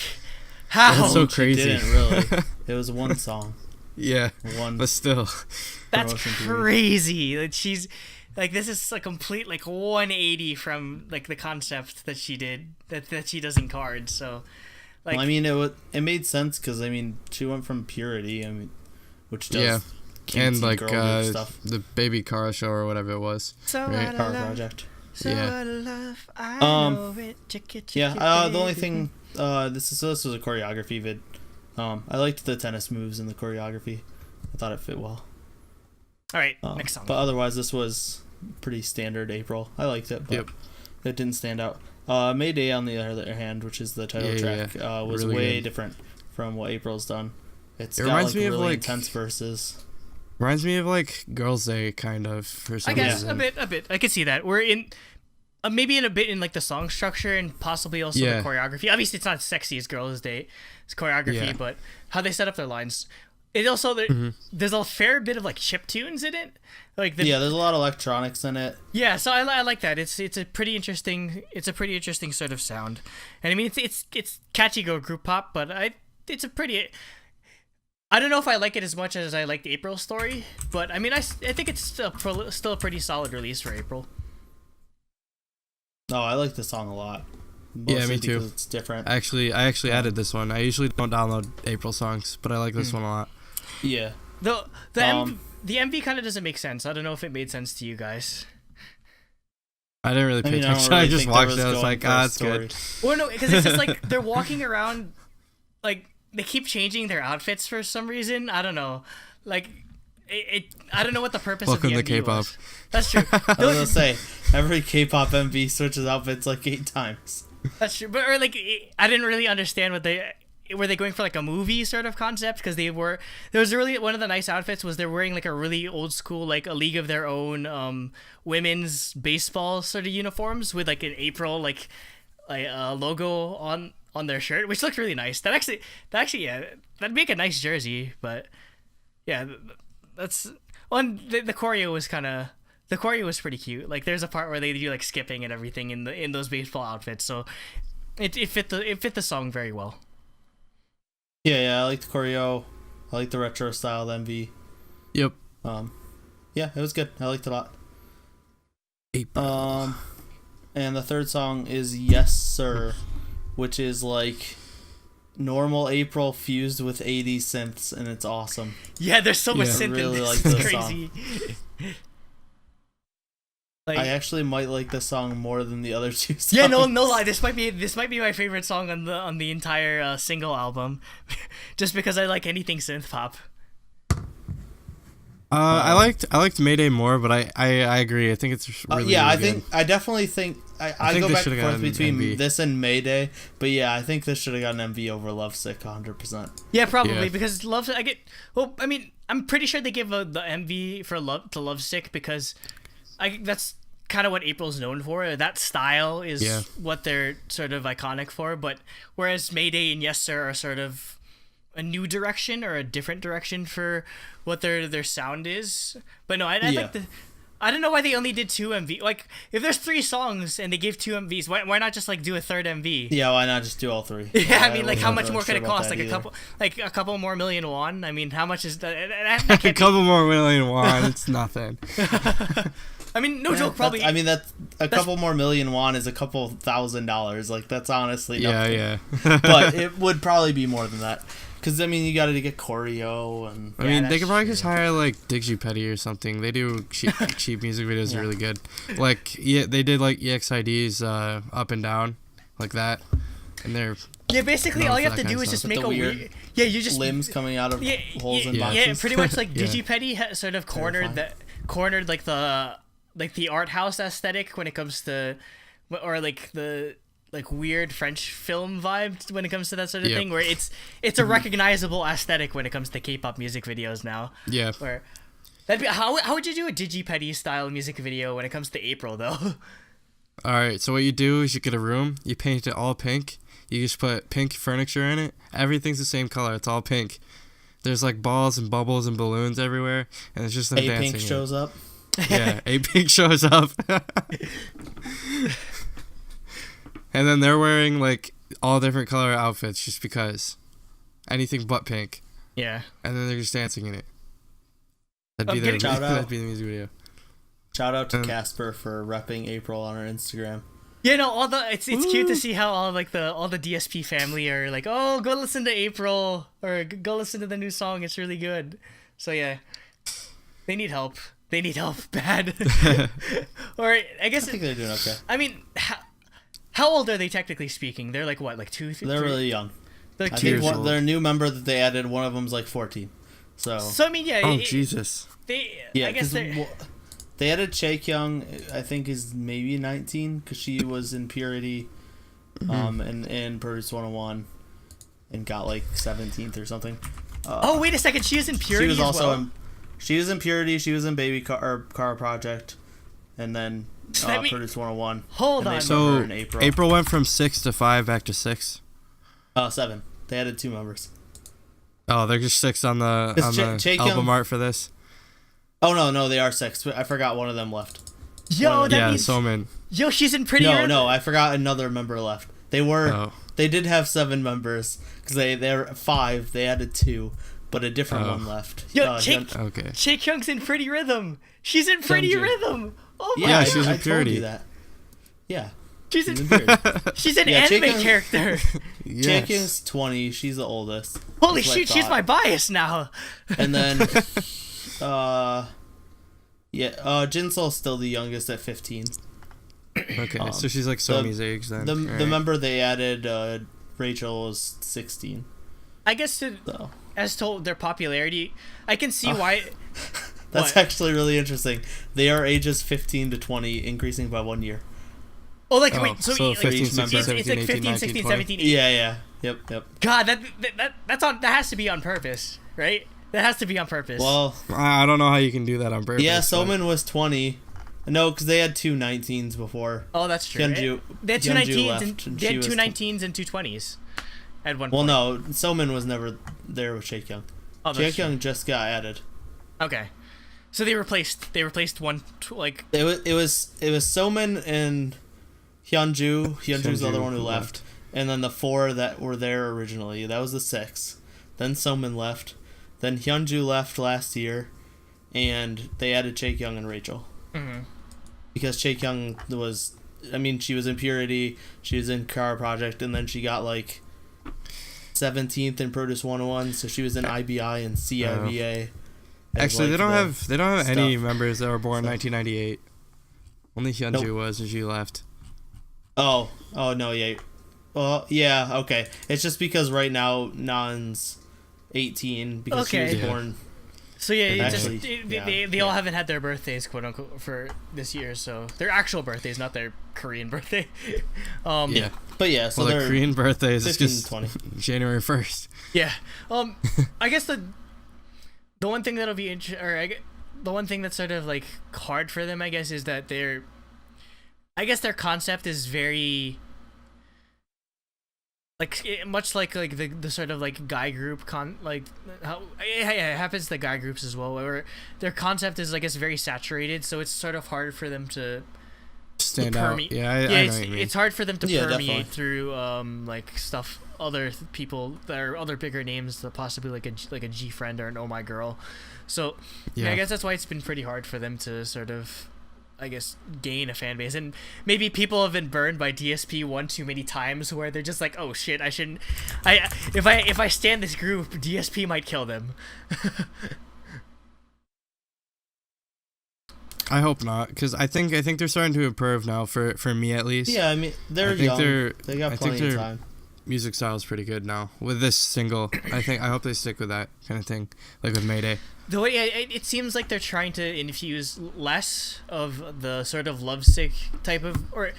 how? That's so She crazy. didn't really. It was one song. Yeah, One. but still. That's promotion period. crazy. Like she's like this is a complete like 180 from like the concept that she did that she does in cards. So like Well, I mean, it made sense because I mean, she went from Purity, I mean, which does Yeah. cutesy And like girl group stuff. the Baby Kara show or whatever it was. so right. out of Power love, Project. so Yeah. out of love, I know it. Yeah. The only thing. This was a choreography vid. I liked the tennis moves and the choreography. I thought it fit well. All right, next song. But otherwise, this was pretty standard April. I liked it, but Yep. it didn't stand out. Mayday, on the other hand, which is the title track, was Really way good. different from what April's done. It reminds got, me of, really like- intense verses. Reminds me of like Girls' Day kind of for some I guess reason. a bit. I could see that. We're in. Maybe in a bit in like the song structure and possibly also Yeah. the choreography. Obviously, it's not as sexy as Girls' Day, it's choreography, Yeah. but how they set up their lines. It also there's a fair bit of like chip tunes in it, like Yeah, there's a lot of electronics in it. yeah. So I like that. It's a pretty interesting sort of sound, and I mean it's catchy go group pop, but it's a pretty. I don't know if I like it as much as I liked April's story, but I mean I think it's still a pretty solid release for April. No, I like the song a lot. Yeah, Mostly me too. because it's different. I actually added this one. I usually don't download April songs, but I like this one a lot. Yeah. The MV kind of doesn't make sense. I don't know if it made sense to you guys. I didn't really I pay mean, I don't attention. really I just think there watched it. I was going like, for a ah, it's story. good. Well, no, because it's just like they're walking around, like they keep changing their outfits for some reason. I don't know, like I don't know what the purpose Welcome of the to MV K-pop. was. That's true. I was gonna say, every K-pop MV switches outfits like 8 times. That's true. But or like I didn't really understand what were they going for like a movie sort of concept because there was really one of the nice outfits was they're wearing like a really old school like a League of Their Own women's baseball sort of uniforms with like an April like logo on their shirt, which looked really nice. That actually yeah, that'd make a nice jersey. But yeah, that's one. The choreo was the choreo was pretty cute. Like there's a part where they do like skipping and everything in those baseball outfits, so it fit the song very well. Yeah, I like the choreo. I like the retro style MV. Yep. Yeah, it was good. I liked it a lot. April. And the third song is Yes Sir, which is like normal April fused with 80s synths, and it's awesome. Yeah, there's so much Yeah. synth Really in like this. It's this crazy. Like, I actually might like this song more than the other two songs. yeah, no lie. This might be my favorite song on the entire single album, just because I like anything synth pop. I liked Mayday more, but I agree. I think it's really, I really think I definitely think I think go this back and should've forth gotten between MV. this and Mayday, but yeah, I think this should have gotten MV over Lovesick 100%. Yeah, probably Yeah. because Love. I get. Well, I mean, I'm pretty sure they give the MV for Lovesick because that's kind of what April's known for. That style is what they're sort of iconic for. But whereas Mayday and Yes Sir are sort of a new direction or a different direction for what their sound is. But no, I think I don't know why they only did 2 MV. Like, if there's 3 songs and they gave 2 MVs, why not just like do a third MV? Yeah, why not just do all 3? Yeah, I mean, like, how much wasn't more really could it sure about cost? that A couple more million won. I mean, how much is that? That a can't couple more million won. It's nothing. I mean, no joke. Probably. I mean, that's couple more million won is a couple $1,000. Like, that's honestly nothing. Yeah. But it would probably be more than that. Because, I mean, you got to get choreo and... I mean, they could probably just hire, like, Digipetty or something. They do cheap music videos really good. Like, they did, like, EXID's Up and Down, like that. And they're... Yeah, basically, all you have to do is just make a weird... Yeah, you just... limbs coming out of holes in boxes. Yeah, pretty much, like, Digipetty sort of cornered like, the art house aesthetic when it comes to... Or, like, the... like weird French film vibe when it comes to that sort of thing, where it's a recognizable aesthetic when it comes to K-pop music videos now. Yeah. Where that'd be how would you do a Digipetty style music video when it comes to April though? All right, so what you do is you get a room, you paint it all pink, you just put pink furniture in it. Everything's the same color. It's all pink. There's like balls and bubbles and balloons everywhere, and it's just them dancing. A-Pink shows up. Yeah, A-Pink shows up. And then they're wearing, like, all different color outfits just because. Anything but pink. Yeah. And then they're just dancing in it. That'd be the music video. Shout out to Casper for repping April on our Instagram. Yeah, no, it's cute to see how all the DSP family are like, oh, go listen to April, or go listen to the new song. It's really good. So yeah, they need help. They need help bad. Or I guess I think they're doing okay. I mean. How old are they technically speaking? They're like what, like 2, 3? They're really young. They're like I 2 think years old. their new member that they added, one of them's like 14. So I mean, yeah. Oh Jesus. I guess they added Chaekyung. I think is maybe 19 because she was in Purity, and Produce 101, and got like 17th or something. Oh wait a second, she was in Purity. She was also as well? she was in Purity. She was in Baby Car Project, and then. Produce 101. Hold on. So in April went from 6 to 5 back to 6. 7. They added 2 members. Oh, they're just 6 on the album art for this. Oh no, they are 6. I forgot one of them left. Yo, that means Somin. Yo, she's in Pretty. No, I forgot another member left. They did have 7 members because they're 5. They added 2, but a different one left. Yo, Chaekyung's in Pretty Rhythm. She's in Pretty Rhythm. Oh my God. She was in I Purity. told you that. Yeah. She's an anime character. Yes. Chaekyung's 20. She's the oldest. Holy shit, she's my bias now. And then, Jinsul's still the youngest at 15. Okay, so she's like Somi's age then. The member they added, Rachel, was 16. I guess as to their popularity, I can see why. That's actually really interesting. They are ages 15 to 20, increasing by 1 year. Oh, like wait, so 15, 16, 17, it's like 15, 18, 16, 19, 17. Yeah. Yep. God, that has to be on purpose, right? That has to be on purpose. Well, I don't know how you can do that on purpose. Yeah, Somin was 20. No, because they had 2 19s before. Oh, that's true. Hyunju, they had 2 19s left, and they had 2 19s and 2 20s at one point. Well, no, Somin was never there with Chaekyung. Oh, Chaekyung just got added. Okay. So they replaced one like it was Somin and Hyunju. Hyunju's the other one who left. And then the 4 that were there originally. That was the 6. Then Somin left. Then Hyunju left last year, and they added Chaekyung and Rachel. Mm-hmm. Because Chaekyung was, she was in Purity, she was in Car Project, and then she got like 17th in Produce 101, so she was in IBI and CIBA. Actually, they don't have any members that were born 1998. Only Hyunju was, and she left. Oh no, yeah. Well, yeah, okay. It's just because right now Nan's 18 because she was born. So yeah, Actually, they all haven't had their birthdays, quote unquote, for this year. So their actual birthdays, not their Korean birthday. Yeah. But yeah, so Well, the they're Korean birthdays is 15, just 20. January 1st. Yeah. I guess the one thing that'll be the one thing that's sort of like hard for them, I guess, is that their concept is very like much like the sort of like guy group like how it happens to guy groups as well, where their concept is, I guess, very saturated, so it's sort of hard for them to stand out. Yeah, I know what you mean. It's hard for them to permeate definitely. through like stuff other people that are other bigger names, possibly like a G Friend or an Oh My Girl. So yeah, I guess that's why it's been pretty hard for them to sort of, I guess, gain a fan base. And maybe people have been burned by DSP one too many times, where they're just like, oh shit, I shouldn't. If I stand this group, DSP might kill them. I hope not, because I think they're starting to improve now. For me at least. Yeah, I mean they're young. They got plenty of time. Music style is pretty good now with this single. I hope they stick with that kind of thing, like with Mayday. The way it seems like they're trying to infuse less of the sort of lovesick type of, or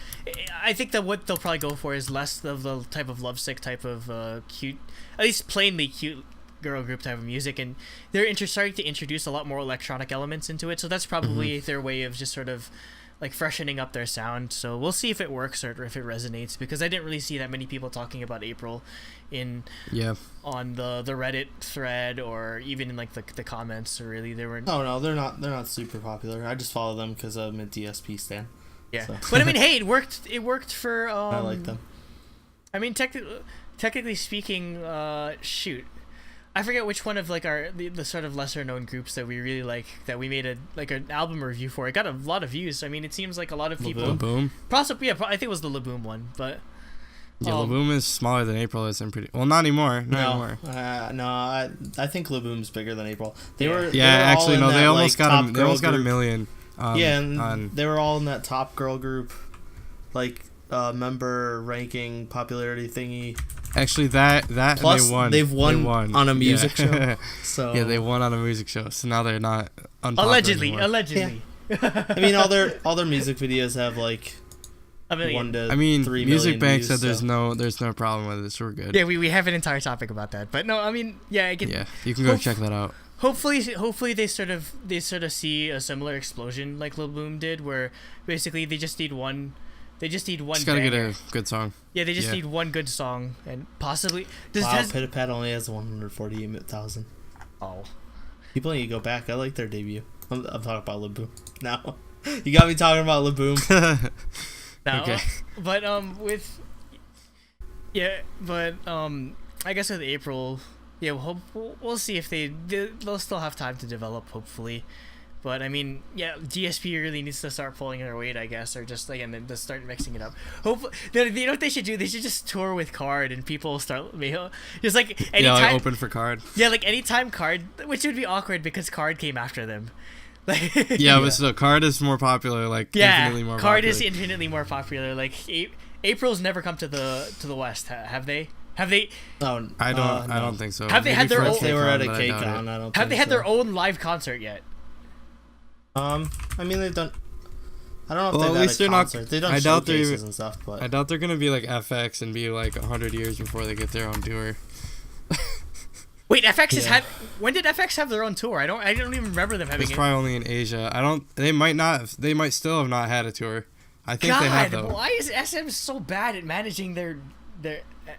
I think that what they'll probably go for is less of the type of lovesick type of cute, at least plainly cute girl group type of music, and they're starting to introduce a lot more electronic elements into it. So that's probably their way of just sort of like freshening up their sound. So we'll see if it works or if it resonates, because I didn't really see that many people talking about April on the Reddit thread or even in like the comments. Or really, they were no, they're not super popular. I just follow them because I'm a DSP stan. Yeah, so. But I mean, hey, it worked for I like them. I mean, technically speaking, shoot, I forget which one of like the sort of lesser known groups that we really like, that we made an album review for. It got a lot of views. I mean, it seems like a lot of people. Laboom. Possibly, yeah. I think it was the Laboom one, but yeah, Laboom is smaller than April is. I'm pretty well, not anymore. No, I think Laboom's bigger than April. They were actually no, they almost like, got a million. They were all in that top girl group, like member ranking popularity thingy. Actually, that Plus, they've won on a music show. So yeah, they won on a music show. So now they're not unpopular anymore. Allegedly. Yeah. I mean, all their music videos have like 1 to 3 million Music Bank views, said there's no problem with it, so we're good. Yeah, we have an entire topic about that. But no, I mean, yeah, I get. Yeah, you can go check that out. Hopefully they sort of see a similar explosion like Lil Boom did, where basically they just need one. They just need one. Just gotta get a good song. Yeah, they just need one good song, and possibly. Pita Pat only has 148,000. Oh. People need to go back. I like their debut. I'm talking about Lil Boom now. You got me talking about Lil Boom. No, okay. But I guess with April, yeah, we'll see if they'll still have time to develop, hopefully. But I mean, yeah, DSP really needs to start pulling their weight, I guess, or just then just start mixing it up. Hopefully, you know what they should do? They should just tour with Card, and people start just like anytime. Yeah, like open for Card. Yeah, like anytime Card, which would be awkward because Card came after them. Like but still, Card is more popular. Like infinitely more. Card is infinitely more popular. Like April's never come to the West, have they? Have they? Oh, I don't think so. Have they had their own? They were at a KCON. I don't. Have they had so. their own live concert yet? I mean, they've done. I don't know if well, they've at least had a they're concert. not. They've done showcases and stuff, but I doubt they're gonna be like FX and be like 100 years before they get their own tour. Wait, FX has had. When did FX have their own tour? I don't even remember them having. It's probably only in Asia. They might not. They might still have not had a tour. I think they have though. Why is SM so bad at managing their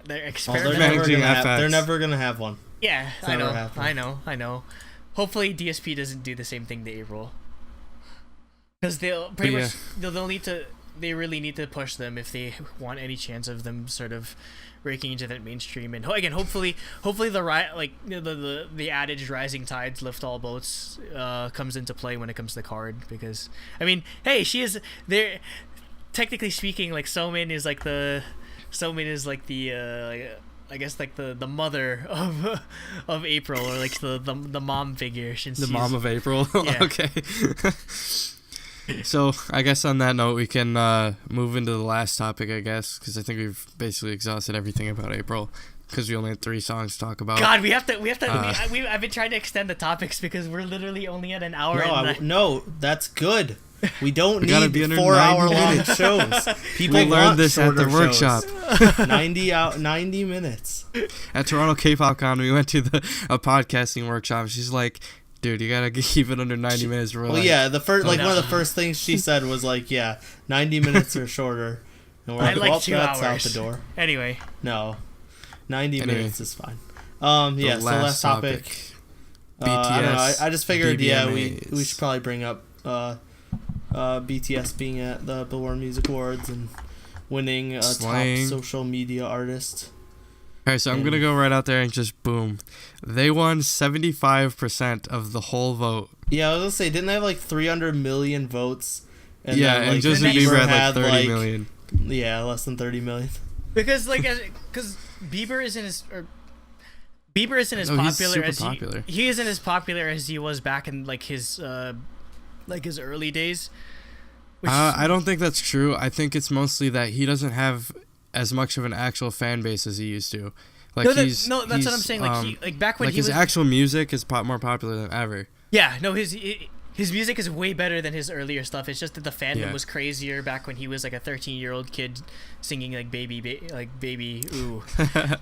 experiments? They're never gonna have one. Yeah, I know. Hopefully, DSP doesn't do the same thing to April. Because they'll need to. They really need to push them if they want any chance of them sort of breaking into that mainstream. And again, hopefully the adage "rising tides lift all boats" comes into play when it comes to Card. Because I mean, hey, she is there. Technically speaking, like Somin is like the I guess like the mother of April, or like the mom figure. Since the mom of April. Yeah. Okay. So I guess on that note, we can move into the last topic, I guess, because I think we've basically exhausted everything about April, because we only had 3 songs to talk about. God, we have to. I've been trying to extend the topics because we're literally only at an hour. No, that's good. We don't gotta need be under 4-hour-long shows. People we learned this at the shorter shows. workshop. 90 minutes. At Toronto K-pop Con, we went to a podcasting workshop. She's like, dude, you gotta keep it under 90 minutes. Well, yeah, the first one of the first things she said was like, yeah, 90 minutes or shorter. And we're I like well, 2 that's hours. out the door. Anyway. No, 90 minutes is fine. The So last topic. BTS. I don't know, I just figured, BBMAs. we should probably bring up BTS being at the Billboard Music Awards and winning Slang. top social media artist. Alright, so I'm gonna go right out there and just boom. They won 75% of the whole vote. Yeah, I was gonna say, didn't they have like 300 million votes? And Justin Bieber had like 30 million. Yeah, less than 30 million. Because Bieber isn't as popular as popular. he isn't as popular as he was back in his early days. I don't think that's true. I think it's mostly that he doesn't have as much of an actual fan base as he used to. That's what I'm saying. Back when his actual music is more popular than ever. Yeah, no, his music is way better than his earlier stuff. It's just that the fandom was crazier back when he was like a 13-year-old kid singing like baby ooh,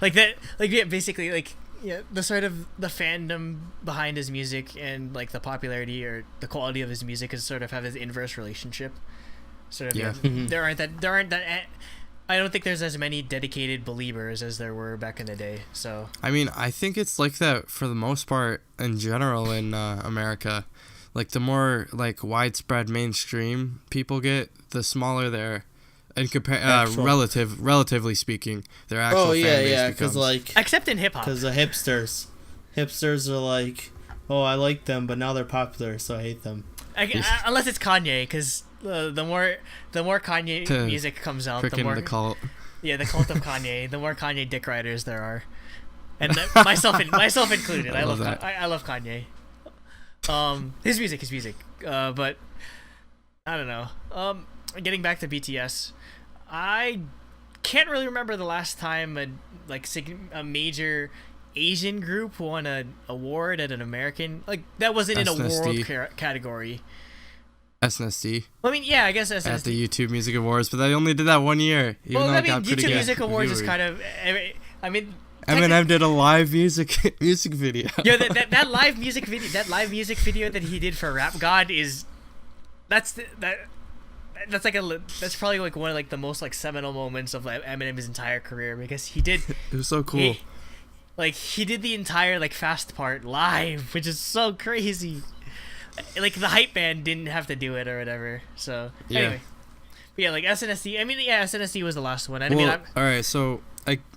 like that, basically the sort of the fandom behind his music and like the popularity or the quality of his music is sort of have this inverse relationship. Sort of, there aren't that. I don't think there's as many dedicated believers as there were back in the day. So I mean, I think it's like that for the most part in general in America. Like the more like widespread mainstream people get, the smaller their, and relatively speaking, their actual fan base becomes. Because except in hip hop, because the hipsters are like, oh, I like them, but now they're popular, so I hate them. Unless it's Kanye, because the more Kanye music comes out, the more the cult. Yeah, the cult of Kanye. The more Kanye dick riders there are, and myself included. I love Kanye. His music. But I don't know. Getting back to BTS, I can't really remember the last time a major Asian group won an award at an American that wasn't in a world category. SNSD. Well, I mean, yeah, I guess SNSD. At the YouTube Music Awards, but they only did that one year. YouTube Music Awards is kind of. I mean. Eminem did a live music video. Yeah, that live music video that he did for Rap God is, that's probably like one of the most seminal moments of Eminem's entire career, because he did. It was so cool. He did the entire fast part live, which is so crazy. The hype band didn't have to do it or whatever. So anyway, but yeah, SNSD. I mean, yeah, SNSD was the last one. All right, so.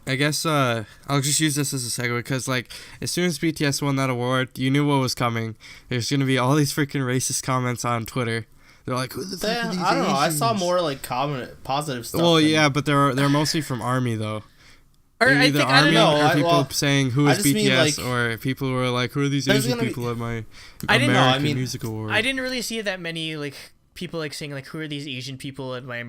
I guess I'll just use this as a segue, because as soon as BTS won that award, you knew what was coming. There's gonna be all these freaking racist comments on Twitter. They're like, "Who the fuck are these I don't know. I Asians?" saw more positive stuff. Well, yeah, but they're mostly from ARMY though. Or people saying who is BTS, or people who are like, who are these Asian people at my American Music Award? I didn't really see that many people saying who are these Asian people at my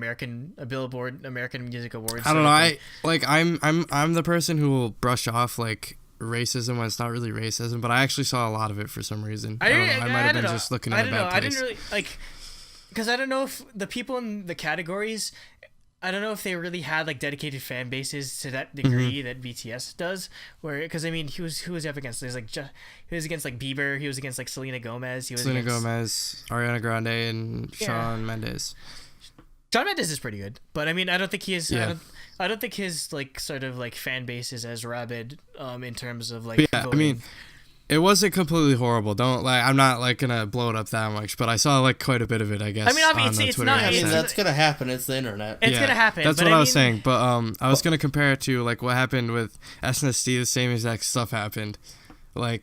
Billboard American Music Awards. I don't know. I'm the person who will brush off racism when it's not really racism, but I actually saw a lot of it for some reason. I might have been just looking at a bad place. I didn't really because I don't know if the people in the categories, I don't know if they really had dedicated fan bases to that degree that BTS does. Because I mean, who was he up against? There's he was against Bieber. He was against Selena Gomez. Gomez, Ariana Grande, and Shawn Mendes. Shawn Mendes is pretty good, but I mean, I don't think he is. Yeah. I don't think his sort of fan base is as rabid in terms of Yeah, voting. I mean, it wasn't completely horrible. Don't I'm not gonna blow it up that much, but I saw quite a bit of it, I guess. I mean, it's not. I mean, that's gonna happen. It's the internet. It's gonna happen. That's what I was saying. But I was gonna compare it to what happened with SNSD. The same exact stuff happened. I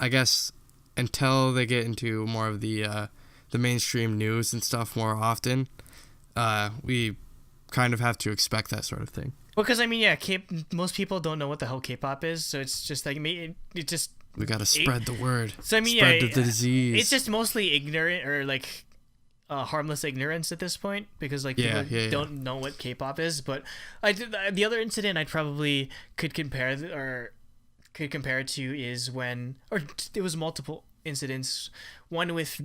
guess until they get into more of the mainstream news and stuff more often, we kind of have to expect that sort of thing. Well, because I mean, most people don't know what the hell K-pop is, so it's just it just. We gotta spread the word. So I mean, spread the disease. It's just mostly ignorant or harmless ignorance at this point, because like Yeah, people don't know what K-pop is. But the other incident I probably could compare it to is when, or there was multiple incidents, one with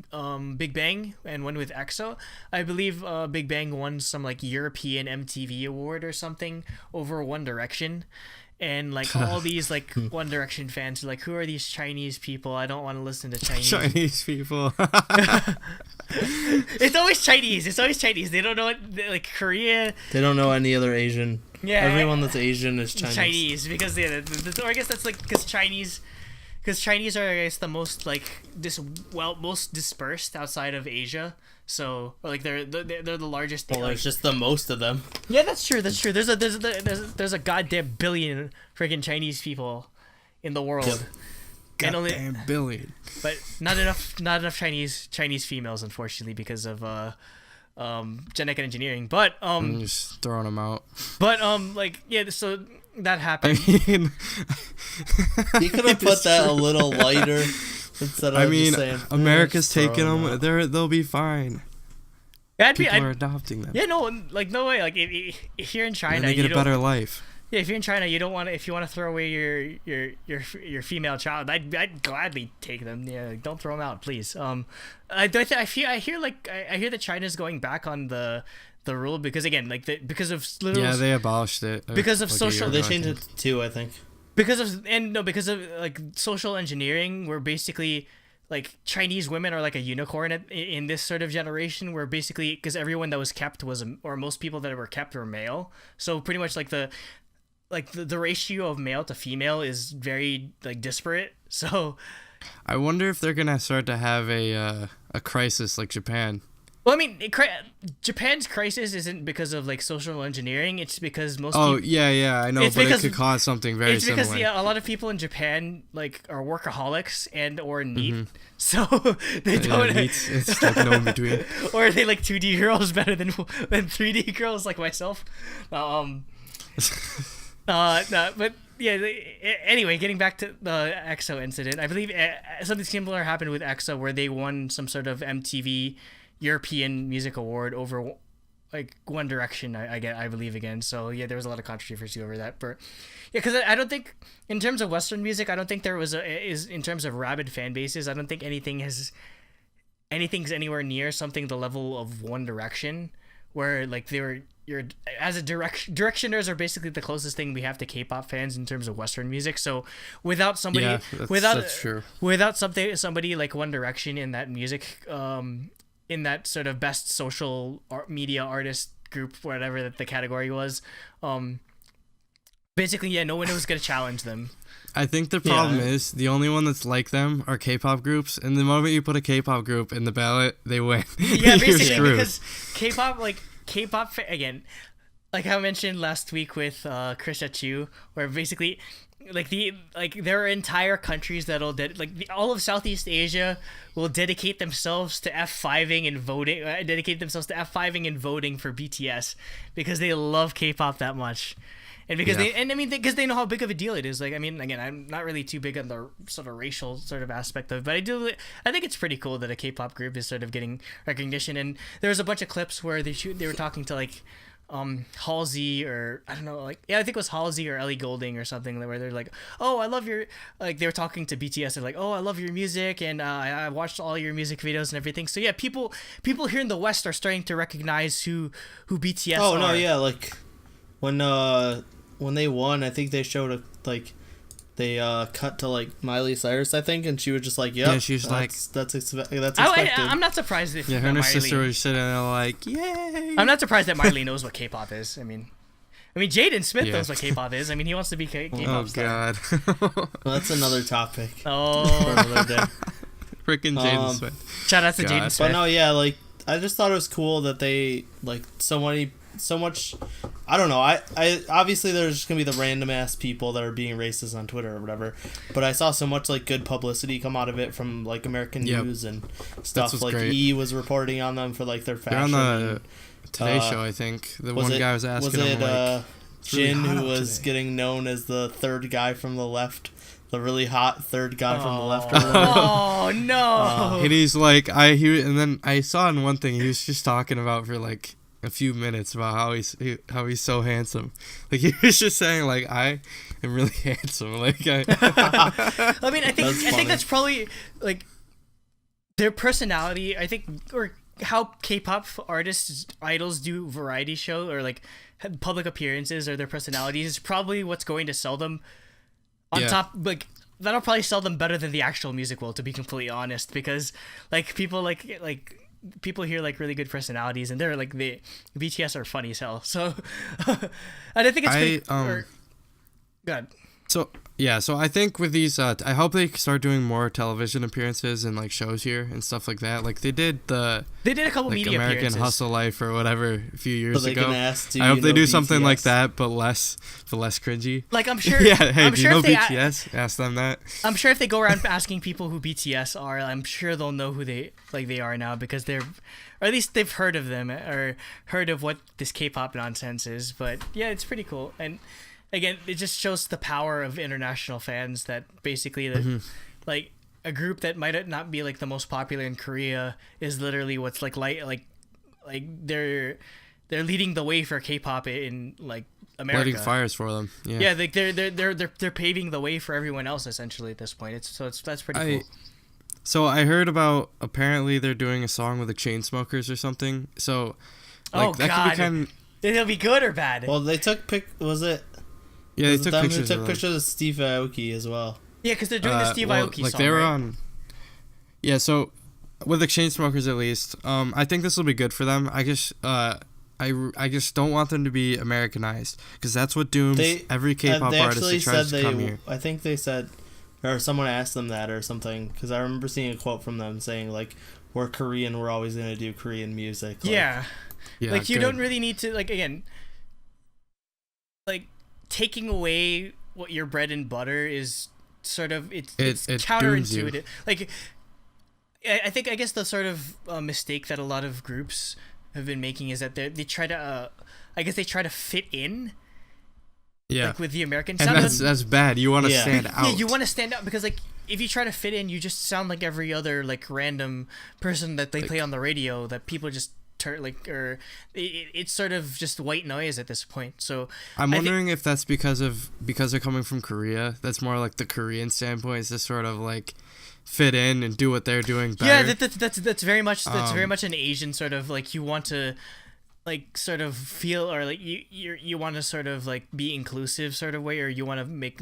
Big Bang and one with EXO. I believe Big Bang won some like European MTV award or something over One Direction. And like all these like One Direction fans are like, who are these Chinese people? I don't want to listen to Chinese people. It's always Chinese. They don't know what, like Korea. They don't know any other Asian. Yeah, everyone that's Asian is Chinese. Because or I guess that's like because Chinese are, I guess, the most like most dispersed outside of Asia. So, or like they're the largest. Well, there's just the most of them. Yeah, that's true. There's a goddamn billion freaking Chinese people in the world. Yep. Goddamn billion. But not enough Chinese females, unfortunately, because of genetic engineering. But just throwing them out. But like yeah, so that happened. I mean, you could have put that a little lighter. Instead of just saying, America's taking them. They'll be fine. People are adopting them. Yeah, no way. Like if you're in China, and they get a better life. Yeah, if you're in China, you don't want to. If you want to throw away your female child, I'd gladly take them. Yeah, like, don't throw them out, please. I hear that China's going back on the rule because again, like because of literal. Yeah, they abolished it. Because of like social. They changed it to 2, I think. Because of like social engineering, where basically like Chinese women are like a unicorn in this sort of generation, where basically because everyone that was kept or most people that were kept were male, so pretty much like the ratio of male to female is very like disparate. So I wonder if they're gonna start to have a crisis like Japan. Well, I mean, Japan's crisis isn't because of like social engineering. It's because most. Oh yeah, I know, but it could cause something very similar. It's because a lot of people in Japan like are workaholics or neat, so they don't. It's like no in between. Or are they like 2D girls better than 3D girls like myself? No, but yeah. Anyway, getting back to the EXO incident, I believe something similar happened with EXO, where they won some sort of MTV European Music Award over like One Direction, I believe again. So yeah, there was a lot of controversy over that. But yeah, because I don't think in terms of Western music, I don't think there is in terms of rabid fan bases, I don't think anything's anywhere near something the level of One Direction, where like Directioners are basically the closest thing we have to K-pop fans in terms of Western music. So without somebody, that's true. Without somebody like One Direction in that music, in that sort of best social media artist group, whatever that the category was, basically, yeah, no one was gonna challenge them. I think the problem is the only one that's like them are K-pop groups, and the moment you put a K-pop group in the ballot, they win. Yeah, basically, because K-pop again, like I mentioned last week with Krisha Chu, where basically there are entire countries that'll all of Southeast Asia will dedicate themselves to F5ing and voting for BTS because they love K-pop that much. And because because they know how big of a deal it is. Like, I mean, again, I'm not really too big on the sort of racial sort of aspect of it, but I think it's pretty cool that a K-pop group is sort of getting recognition. And there was a bunch of clips where they were talking to like Halsey, or I don't know, like, yeah, I think it was Halsey or Ellie Goulding or something, where they're like, oh, I love your, like, they were talking to BTS, they're like, oh, I love your music, and I watched all your music videos and everything. So yeah, people here in the West are starting to recognize who BTS are. Oh no, yeah, like when they won, I think they showed they cut to like Miley Cyrus, I think, and she was just like, yeah, she's that's expected. I'm not surprised her and her sister were sitting there like, yay. I'm not surprised that Miley knows what K-pop is. I mean, Jaden Smith knows what K-pop is. I mean, he wants to be K-pop star. God. Well, that's another topic. Oh, for another day. Freaking Jaden Smith. Shout out to Jaden Smith. But no, yeah, like I just thought it was cool that they like so much. I don't know. I obviously there's gonna be the random ass people that are being racist on Twitter or whatever, but I saw so much like good publicity come out of it from like American news and stuff. Like great. E was reporting on them for like their fashion. They're on the Today Show, I think. The one guy was asking him, like, Jin, who was getting known as the third guy from the left the really hot third guy from the left. Oh no! And he's like, and then I saw in one thing he was just talking about for like a few minutes about how he's so handsome. Like he was just saying like, I am really handsome. Like I mean, I think that's probably like their personality. I think, or how K-pop artists, idols do variety show or like public appearances, or their personalities is probably what's going to sell them. On top, like that'll probably sell them better than the actual music will, to be completely honest, because like people like people hear like really good personalities, and they're like the BTS are funny as hell. So, and I think it's pretty. Good. So I think with these, I hope they start doing more television appearances and like shows here and stuff like that. Like they did a couple like media American appearances. Hustle Life or whatever a few years ago. I hope they do something like that, but less cringy. Like I'm sure. Yeah. Hey, I'm do sure you know if BTS? Ask them that. I'm sure if they go around asking people who BTS are, I'm sure they'll know who they are now, because or at least they've heard of them or heard of what this K-pop nonsense is. But yeah, it's pretty cool. And again, it just shows the power of international fans, that basically like a group that might not be like the most popular in Korea is literally what's like they're leading the way for K-pop in like America. Lighting fires for them. Yeah. Yeah, like they're paving the way for everyone else essentially at this point. That's pretty cool. So I heard about, apparently they're doing a song with the Chainsmokers or something. So like that could be kind of, it'll be good or bad. Well, they took yeah, they took pictures of Steve Aoki as well. Yeah, because they're doing the Steve Aoki like song, they were right? on. Yeah, so with the Chainsmokers at least, I think this will be good for them. I just don't want them to be Americanized, because that's what dooms every K-pop artist that tries to come here. I think they said, or someone asked them that or something, because I remember seeing a quote from them saying like, "We're Korean, we're always gonna do Korean music." Like, yeah, like you good. don't really need to, like, again, like taking away what your bread and butter is sort of it's counterintuitive. Like I guess the sort of mistake that a lot of groups have been making is that they try to fit in. Yeah, like with the American and sound. that's bad. You want to stand out. Yeah, you want to stand out, because like if you try to fit in, you just sound like every other like random person that they play on the radio that people just or it's sort of just white noise at this point. So I'm wondering if that's because they're coming from Korea. That's more like the Korean standpoint, is to sort of like fit in and do what they're doing better. Yeah, that's very much an Asian sort of, like, you want to like sort of feel, or like you want to sort of like be inclusive sort of way, or you want to make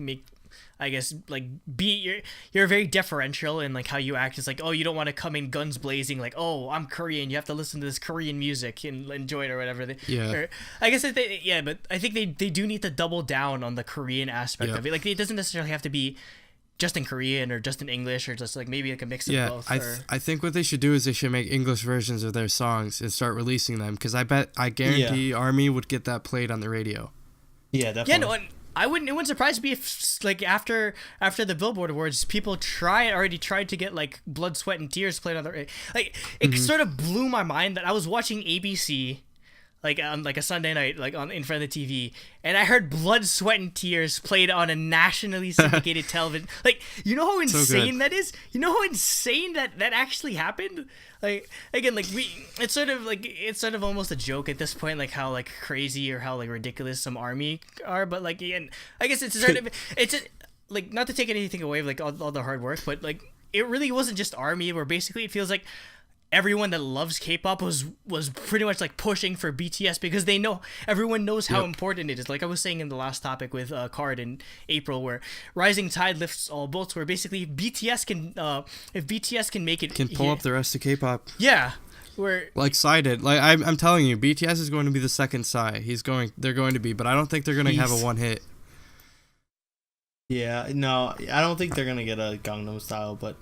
I guess like you're very deferential in like how you act. It's like, oh, you don't want to come in guns blazing like, oh, I'm Korean, you have to listen to this Korean music and enjoy it or whatever. I guess but I think they do need to double down on the Korean aspect of it. Like it doesn't necessarily have to be just in Korean or just in English, or just like maybe like a mix of both. I think what they should do is they should make English versions of their songs and start releasing them, because I guarantee ARMY would get that played on the radio. Yeah, definitely. Yeah, no, and it wouldn't surprise me if like after the Billboard Awards, people already tried to get like Blood, Sweat and Tears played on the like. It sort of blew my mind that I was watching ABC like on like a Sunday night, like in front of the TV, and I heard Blood, Sweat and Tears played on a nationally syndicated television. Like, you know how insane that is? You know how insane that actually happened? Like, again, like it's sort of almost a joke at this point, like how like crazy or how like ridiculous some ARMY are. But like, again, I guess like, not to take anything away, like all the hard work, but like it really wasn't just ARMY, where basically it feels like everyone that loves K-pop was pretty much like pushing for BTS, because everyone knows how important it is. Like I was saying in the last topic with Card in April, where rising tide lifts all boats, where basically BTS can if BTS can make it, can pull up the rest of K-pop. Yeah, where like sided. Like I'm telling you, BTS is going to be the second Psy. They're going to be, but I don't think they're going to have a one hit. Yeah, no, I don't think they're gonna get a Gangnam Style, but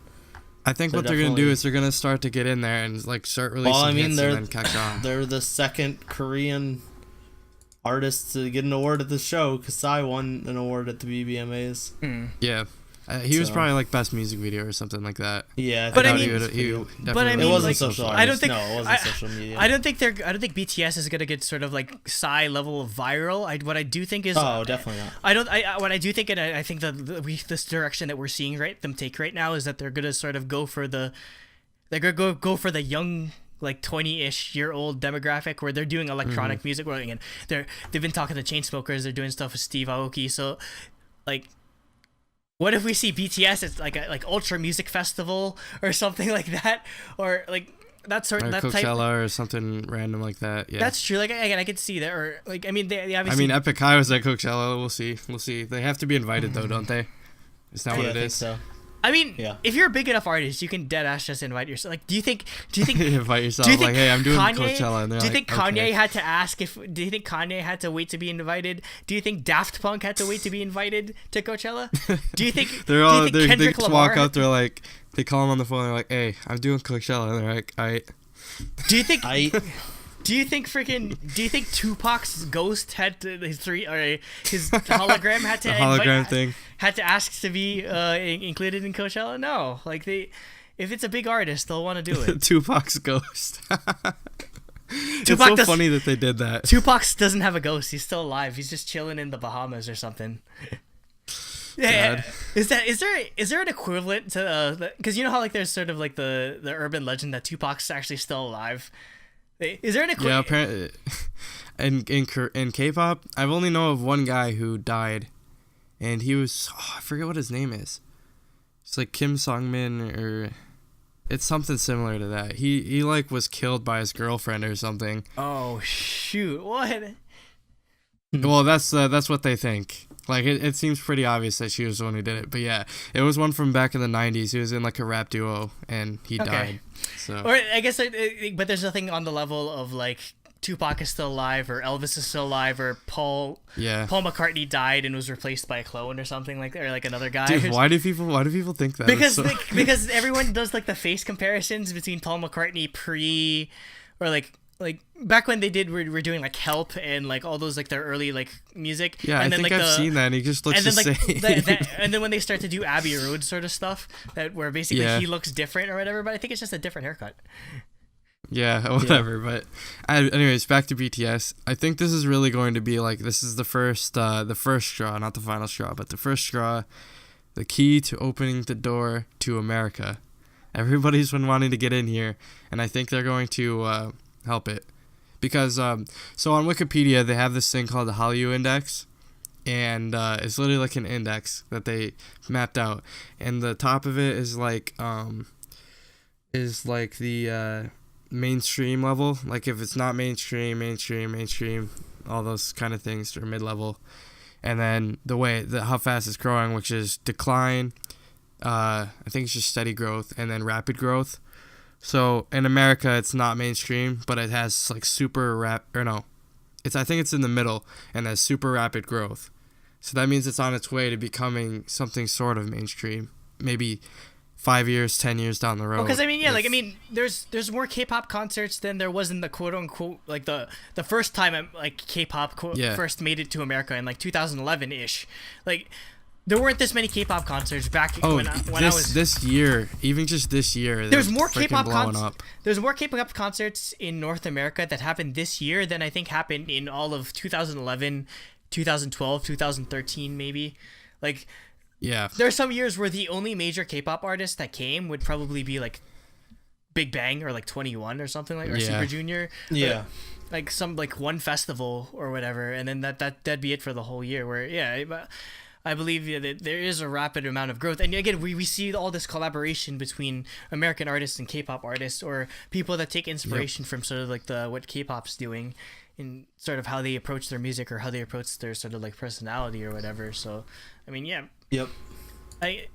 I think what they're going to do is they're going to start to get in there and like start releasing hits and then catch on. They're the second Korean artist to get an award at the show, because Psy won an award at the BBMAs. Yeah. He was probably like best music video or something like that. Yeah, But I doubt mean- it it wasn't like, social. I don't think- No, it wasn't social media. I don't think BTS is gonna get sort of like Psy level of viral. What I do think is Definitely not. What I do think, and I think this direction that we're seeing them take right now is that they're gonna sort of go for the young, like 20-ish year old demographic, where they're doing electronic music. Where again, they've been talking to Chainsmokers. They're doing stuff with Steve Aoki. So, like, what if we see BTS at like Ultra Music Festival or something like that, or like that Coachella type, or something random like that. Yeah, that's true. Like again, I could see that, or like they obviously. I mean, Epic High was at Coachella. We'll see. They have to be invited though, don't they? Is that what it is? So. I mean, Yeah. If you're a big enough artist, you can dead ass just invite yourself. Like, do you think invite yourself? do you think like, hey, I'm doing Kanye, Coachella. And do you think like, Kanye okay. had to ask if? Do you think Kanye had to wait to be invited? Do you think Daft Punk had to wait to be invited to Coachella? Do you think They're all do you think they Kendrick just Lamar walk out? They're like, they call him on the phone. They're like, hey, I'm doing Coachella. And they're like, all right. Do you think? Do you think Tupac's ghost had to his hologram had to The hologram thing had to ask to be included in Coachella? No, like if it's a big artist, they'll want to do it. Tupac's ghost. It's so funny that they did that. Tupac doesn't have a ghost. He's still alive. He's just chilling in the Bahamas or something. Yeah, is there an equivalent to because you know how like there's sort of like the urban legend that Tupac's actually still alive. Is there an equivalent? Yeah, apparently, in K-pop, I've only know of one guy who died, and he was I forget what his name is. It's like Kim Songmin or it's something similar to that. He like was killed by his girlfriend or something. Oh shoot! What? Well, that's what they think. Like it seems pretty obvious that she was the one who did it. But yeah, it was one from back in the 90s. He was in like a rap duo and he died. So or I guess but there's nothing on the level of like Tupac is still alive or Elvis is still alive or Paul McCartney died and was replaced by a clone or something like that, or like another guy. Dude, why do people think that? Because everyone does like the face comparisons between Paul McCartney pre or like back when they were doing like Help and like all those like their early like music. Yeah, and I then, think like, I've seen that. And he just looks the same. And then when they start to do Abbey Road sort of stuff, where basically he looks different or whatever, but I think it's just a different haircut. Yeah, whatever. But anyways, back to BTS. I think this is really going to be like this is the first straw, not the final straw, but the first straw, the key to opening the door to America. Everybody's been wanting to get in here, and I think they're going to help it. Because so on Wikipedia they have this thing called the Hallyu Index, and it's literally like an index that they mapped out, and the top of it is like the mainstream level. Like if it's not mainstream, all those kind of things, or mid-level, and then how fast it's growing, which is decline, I think it's just steady growth, and then rapid growth. So in America, it's not mainstream, but it has like I think it's in the middle and has super rapid growth. So that means it's on its way to becoming something sort of mainstream, maybe 5 years, 10 years down the road. Because there's more K-pop concerts than there was in the quote unquote like the first time like K-pop first made it to America in like 2011 ish, like. There weren't this many K-pop concerts back when I was this year. Even just this year, there's more K-pop concerts. There's more K-pop concerts in North America that happened this year than I think happened in all of 2011, 2012, 2013 maybe. Like, yeah, there are some years where the only major K-pop artist that came would probably be like Big Bang or like 21 or something like or Super Junior. Yeah. Like some like one festival or whatever, and then that'd be it for the whole year. Where I believe that there is a rapid amount of growth. And again, we see all this collaboration between American artists and K-pop artists, or people that take inspiration from sort of like what K-pop's doing in sort of how they approach their music or how they approach their sort of like personality or whatever. So, I mean, yeah. Yep. I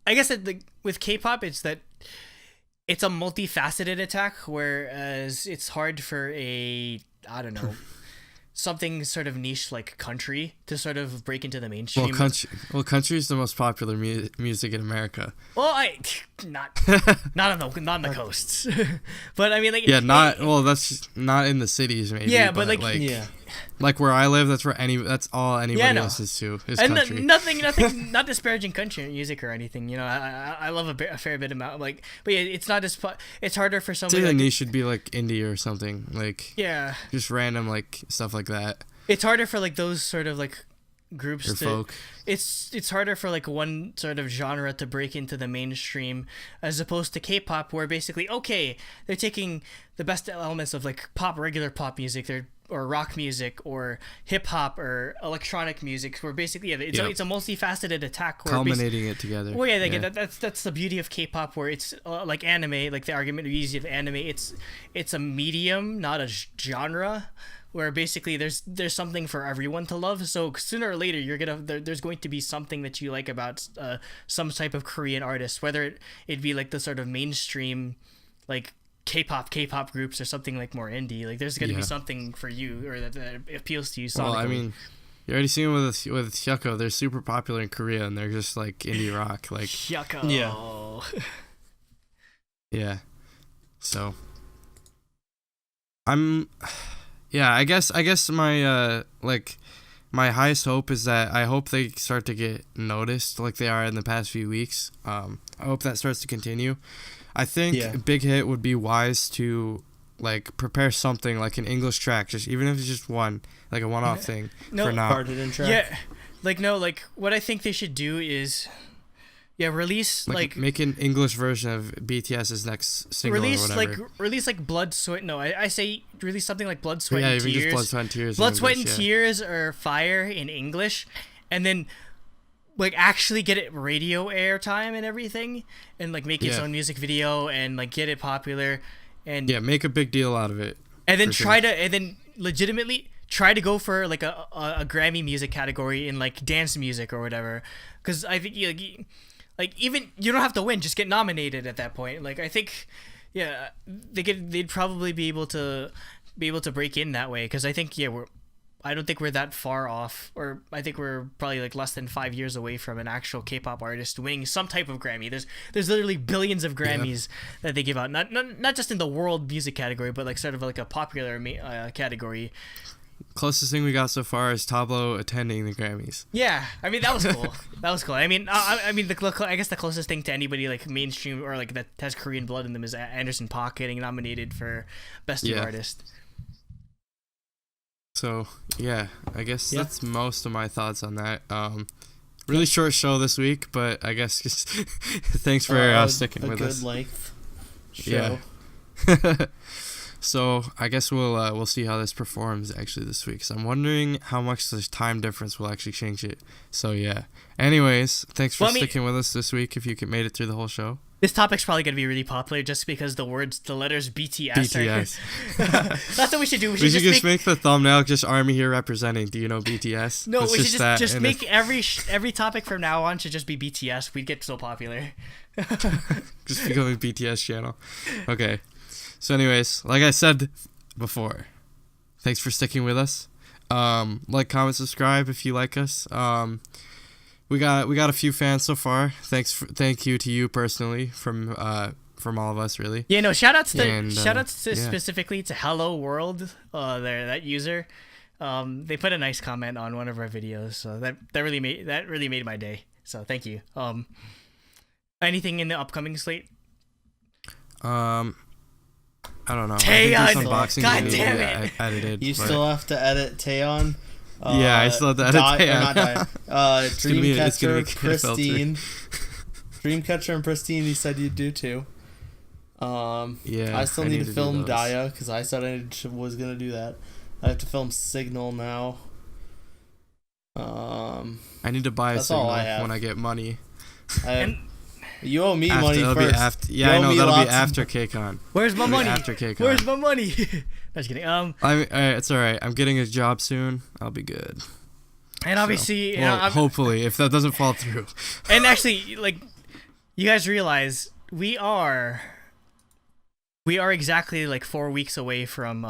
guess that with K-pop, it's a multifaceted attack, whereas it's hard for something sort of niche like country to sort of break into the mainstream. Country is the most popular music in America. Well, not on the coasts, but I mean like that's not in the cities maybe. Yeah, but Like where I live, that's all anybody listens to is and country. Nothing, not disparaging country music or anything. You know, I love a fair bit amount. Like, but yeah, it's not as it's harder for somebody. The niche should be like indie or something. Like just random like stuff like that. It's harder for like those sort of like groups or folk. It's harder for like one sort of genre to break into the mainstream as opposed to K-pop, where basically they're taking the best elements of like regular pop music, or rock music or hip hop or electronic music, where basically it's a multifaceted attack, where culminating it together. Well, that's the beauty of K-pop, where it's like anime, like the argument we use of anime. It's a medium, not a genre, where basically there's something for everyone to love. So sooner or later there's going to be something that you like about some type of Korean artist, whether it be like the sort of mainstream like K-pop groups or something like more indie. Like there's going to be something for you, or that appeals to you sonically. Well, I mean, you already seen with Hyukoh. They're super popular in Korea, and they're just like indie rock. Like Hyukoh. Yeah. So I guess my my highest hope is that I hope they start to get noticed like they are in the past few weeks. I hope that starts to continue. I think Big Hit would be wise to like prepare something like an English track, just even if it's just one, like a one-off thing for now. Track. Yeah, what I think they should do is release make an English version of BTS's next single or whatever. Release like Blood, Sweat. No, I say release something like Blood, Sweat, and Tears. Just Blood, Sweat, and Tears. Blood, Sweat, and Tears or Fire in English, and then like actually get it radio airtime and everything, and like make its own music video and like get it popular, and make a big deal out of it, and then and then legitimately try to go for like a Grammy music category in like dance music or whatever, because I think like even you don't have to win, just get nominated at that point. Like I think they'd probably be able to break in that way, because I think I don't think we're that far off, or I think we're probably like less than 5 years away from an actual K-pop artist winning some type of Grammy. There's literally billions of Grammys that they give out, not just in the world music category, but like sort of like a popular category. Closest thing we got so far is Tablo attending the Grammys. Yeah, I mean that was cool. That was cool. I mean, I guess the closest thing to anybody like mainstream or like that has Korean blood in them is Anderson .Paak getting nominated for Best New Artist. So I guess that's most of my thoughts on that. Really short show this week, but I guess just thanks for sticking with us. A good length show. Yeah. So I guess we'll see how this performs actually this week. So I'm wondering how much the time difference will actually change it. So yeah. Anyways, thanks for sticking with us this week. If you made it through the whole show. This topic's probably going to be really popular just because the letters BTS. That's what we should do. We should just make the thumbnail just Army here representing. Do you know BTS? No, we should just make every topic from now on should just be BTS. We'd get so popular. Just become a BTS channel. Okay. So anyways, like I said before, thanks for sticking with us. Like, comment, subscribe if you like us. We got a few fans so far. Thank you to you personally from all of us, really. Yeah, no, shout outs specifically to Hello World, that user. They put a nice comment on one of our videos, so that really made my day. So thank you. Anything in the upcoming slate? I don't know. Taeyeon! God damn it! Edited. You still have to edit Taeyeon. I still have to edit Taeyeon. Dreamcatcher, Pristine. Dreamcatcher and Pristine, you said you'd do too. I still need to film Daya, because I said I was going to do that. I have to film Signal now. I need to buy a Signal when I get money. You owe me money first. I know that'll be after KCON. Where's my money? After KCON. Where's my money? Just kidding. It's all right. I'm getting a job soon. I'll be good. And obviously, hopefully, if that doesn't fall through. And actually, like, you guys realize we are exactly like 4 weeks away from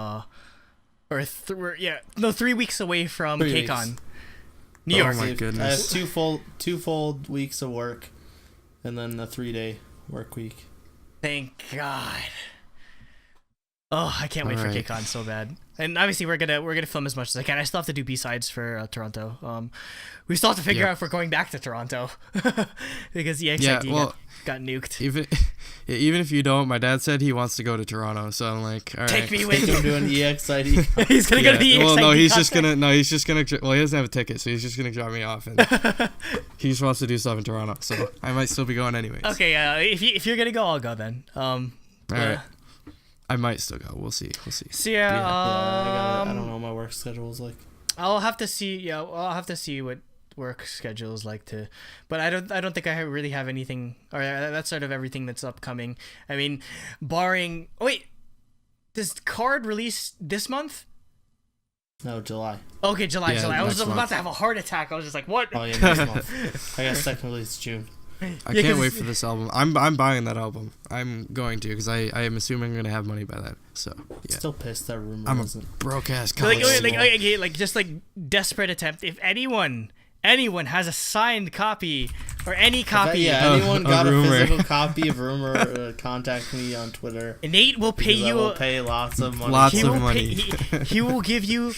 3 weeks away from KCON. New York. Oh my goodness. I have two full weeks of work. And then a 3-day work week. Thank God. Oh, I can't wait for KCON so bad. and obviously we're gonna film as much as I can. I still have to do B-sides for Toronto. We still have to figure out if we're going back to Toronto because EXID got nuked. Even if you don't, my dad said he wants to go to Toronto, so I'm like, all right. Take me with you. I'm doing EXID. He's gonna go to the EXID. Well, no, he's just gonna. Well, he doesn't have a ticket, so he's just gonna drop me off, and he just wants to do stuff in Toronto. So I might still be going anyways. Okay, if you're gonna go, I'll go then. All right. I might still go. We'll see. So yeah, I don't know what my work schedule is like. I'll have to see. Yeah, I'll have to see what work schedule is like to, but I don't think I really have anything, or that's sort of everything that's upcoming. I mean, barring. Oh wait, does Card release this month? No, July. Okay, July. I was about month. to have a heart attack. I was just like, what? Oh yeah, next month. I guess second release June. I can't wait for this album. I'm buying that album. I'm going to because I am assuming I'm gonna have money by then. So yeah. Still pissed that rumor. I'm wasn't. a broke ass like, college. just like desperate attempt. If anyone has a signed copy or any copy, anyone got a Rumor. physical copy of Rumor, contact me on Twitter. Nate will pay you. I will pay lots of money. Lots of money. He will give you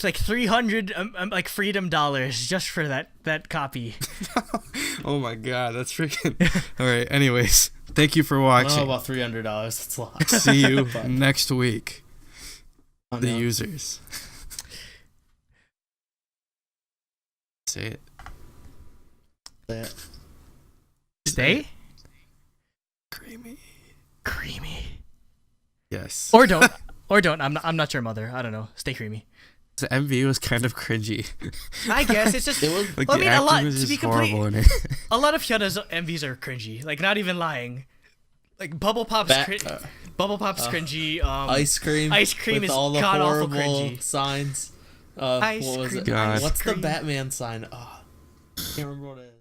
like 300 like freedom dollars just for that copy. Oh my god, that's freaking. All right. Anyways, thank you for I don't watching. know about $300. That's a lot. See you next week. Oh, The no. users. Say it. Say it. Stay Creamy. Yes. or don't. I'm not your mother. I don't know. Stay creamy. The MV was kind of cringy. I guess it's just. It was Like I the mean, acting a lot. was To just be horrible complete, in it. a lot of Hyuna's MVs are cringy. Like, not even lying. Like Bubble Pop's cringy. Ice cream. With with is all the god-awful horrible cringy. signs. Ice What was cream, it? God. ice What's the cream. Batman sign? Oh, I can't remember what it is.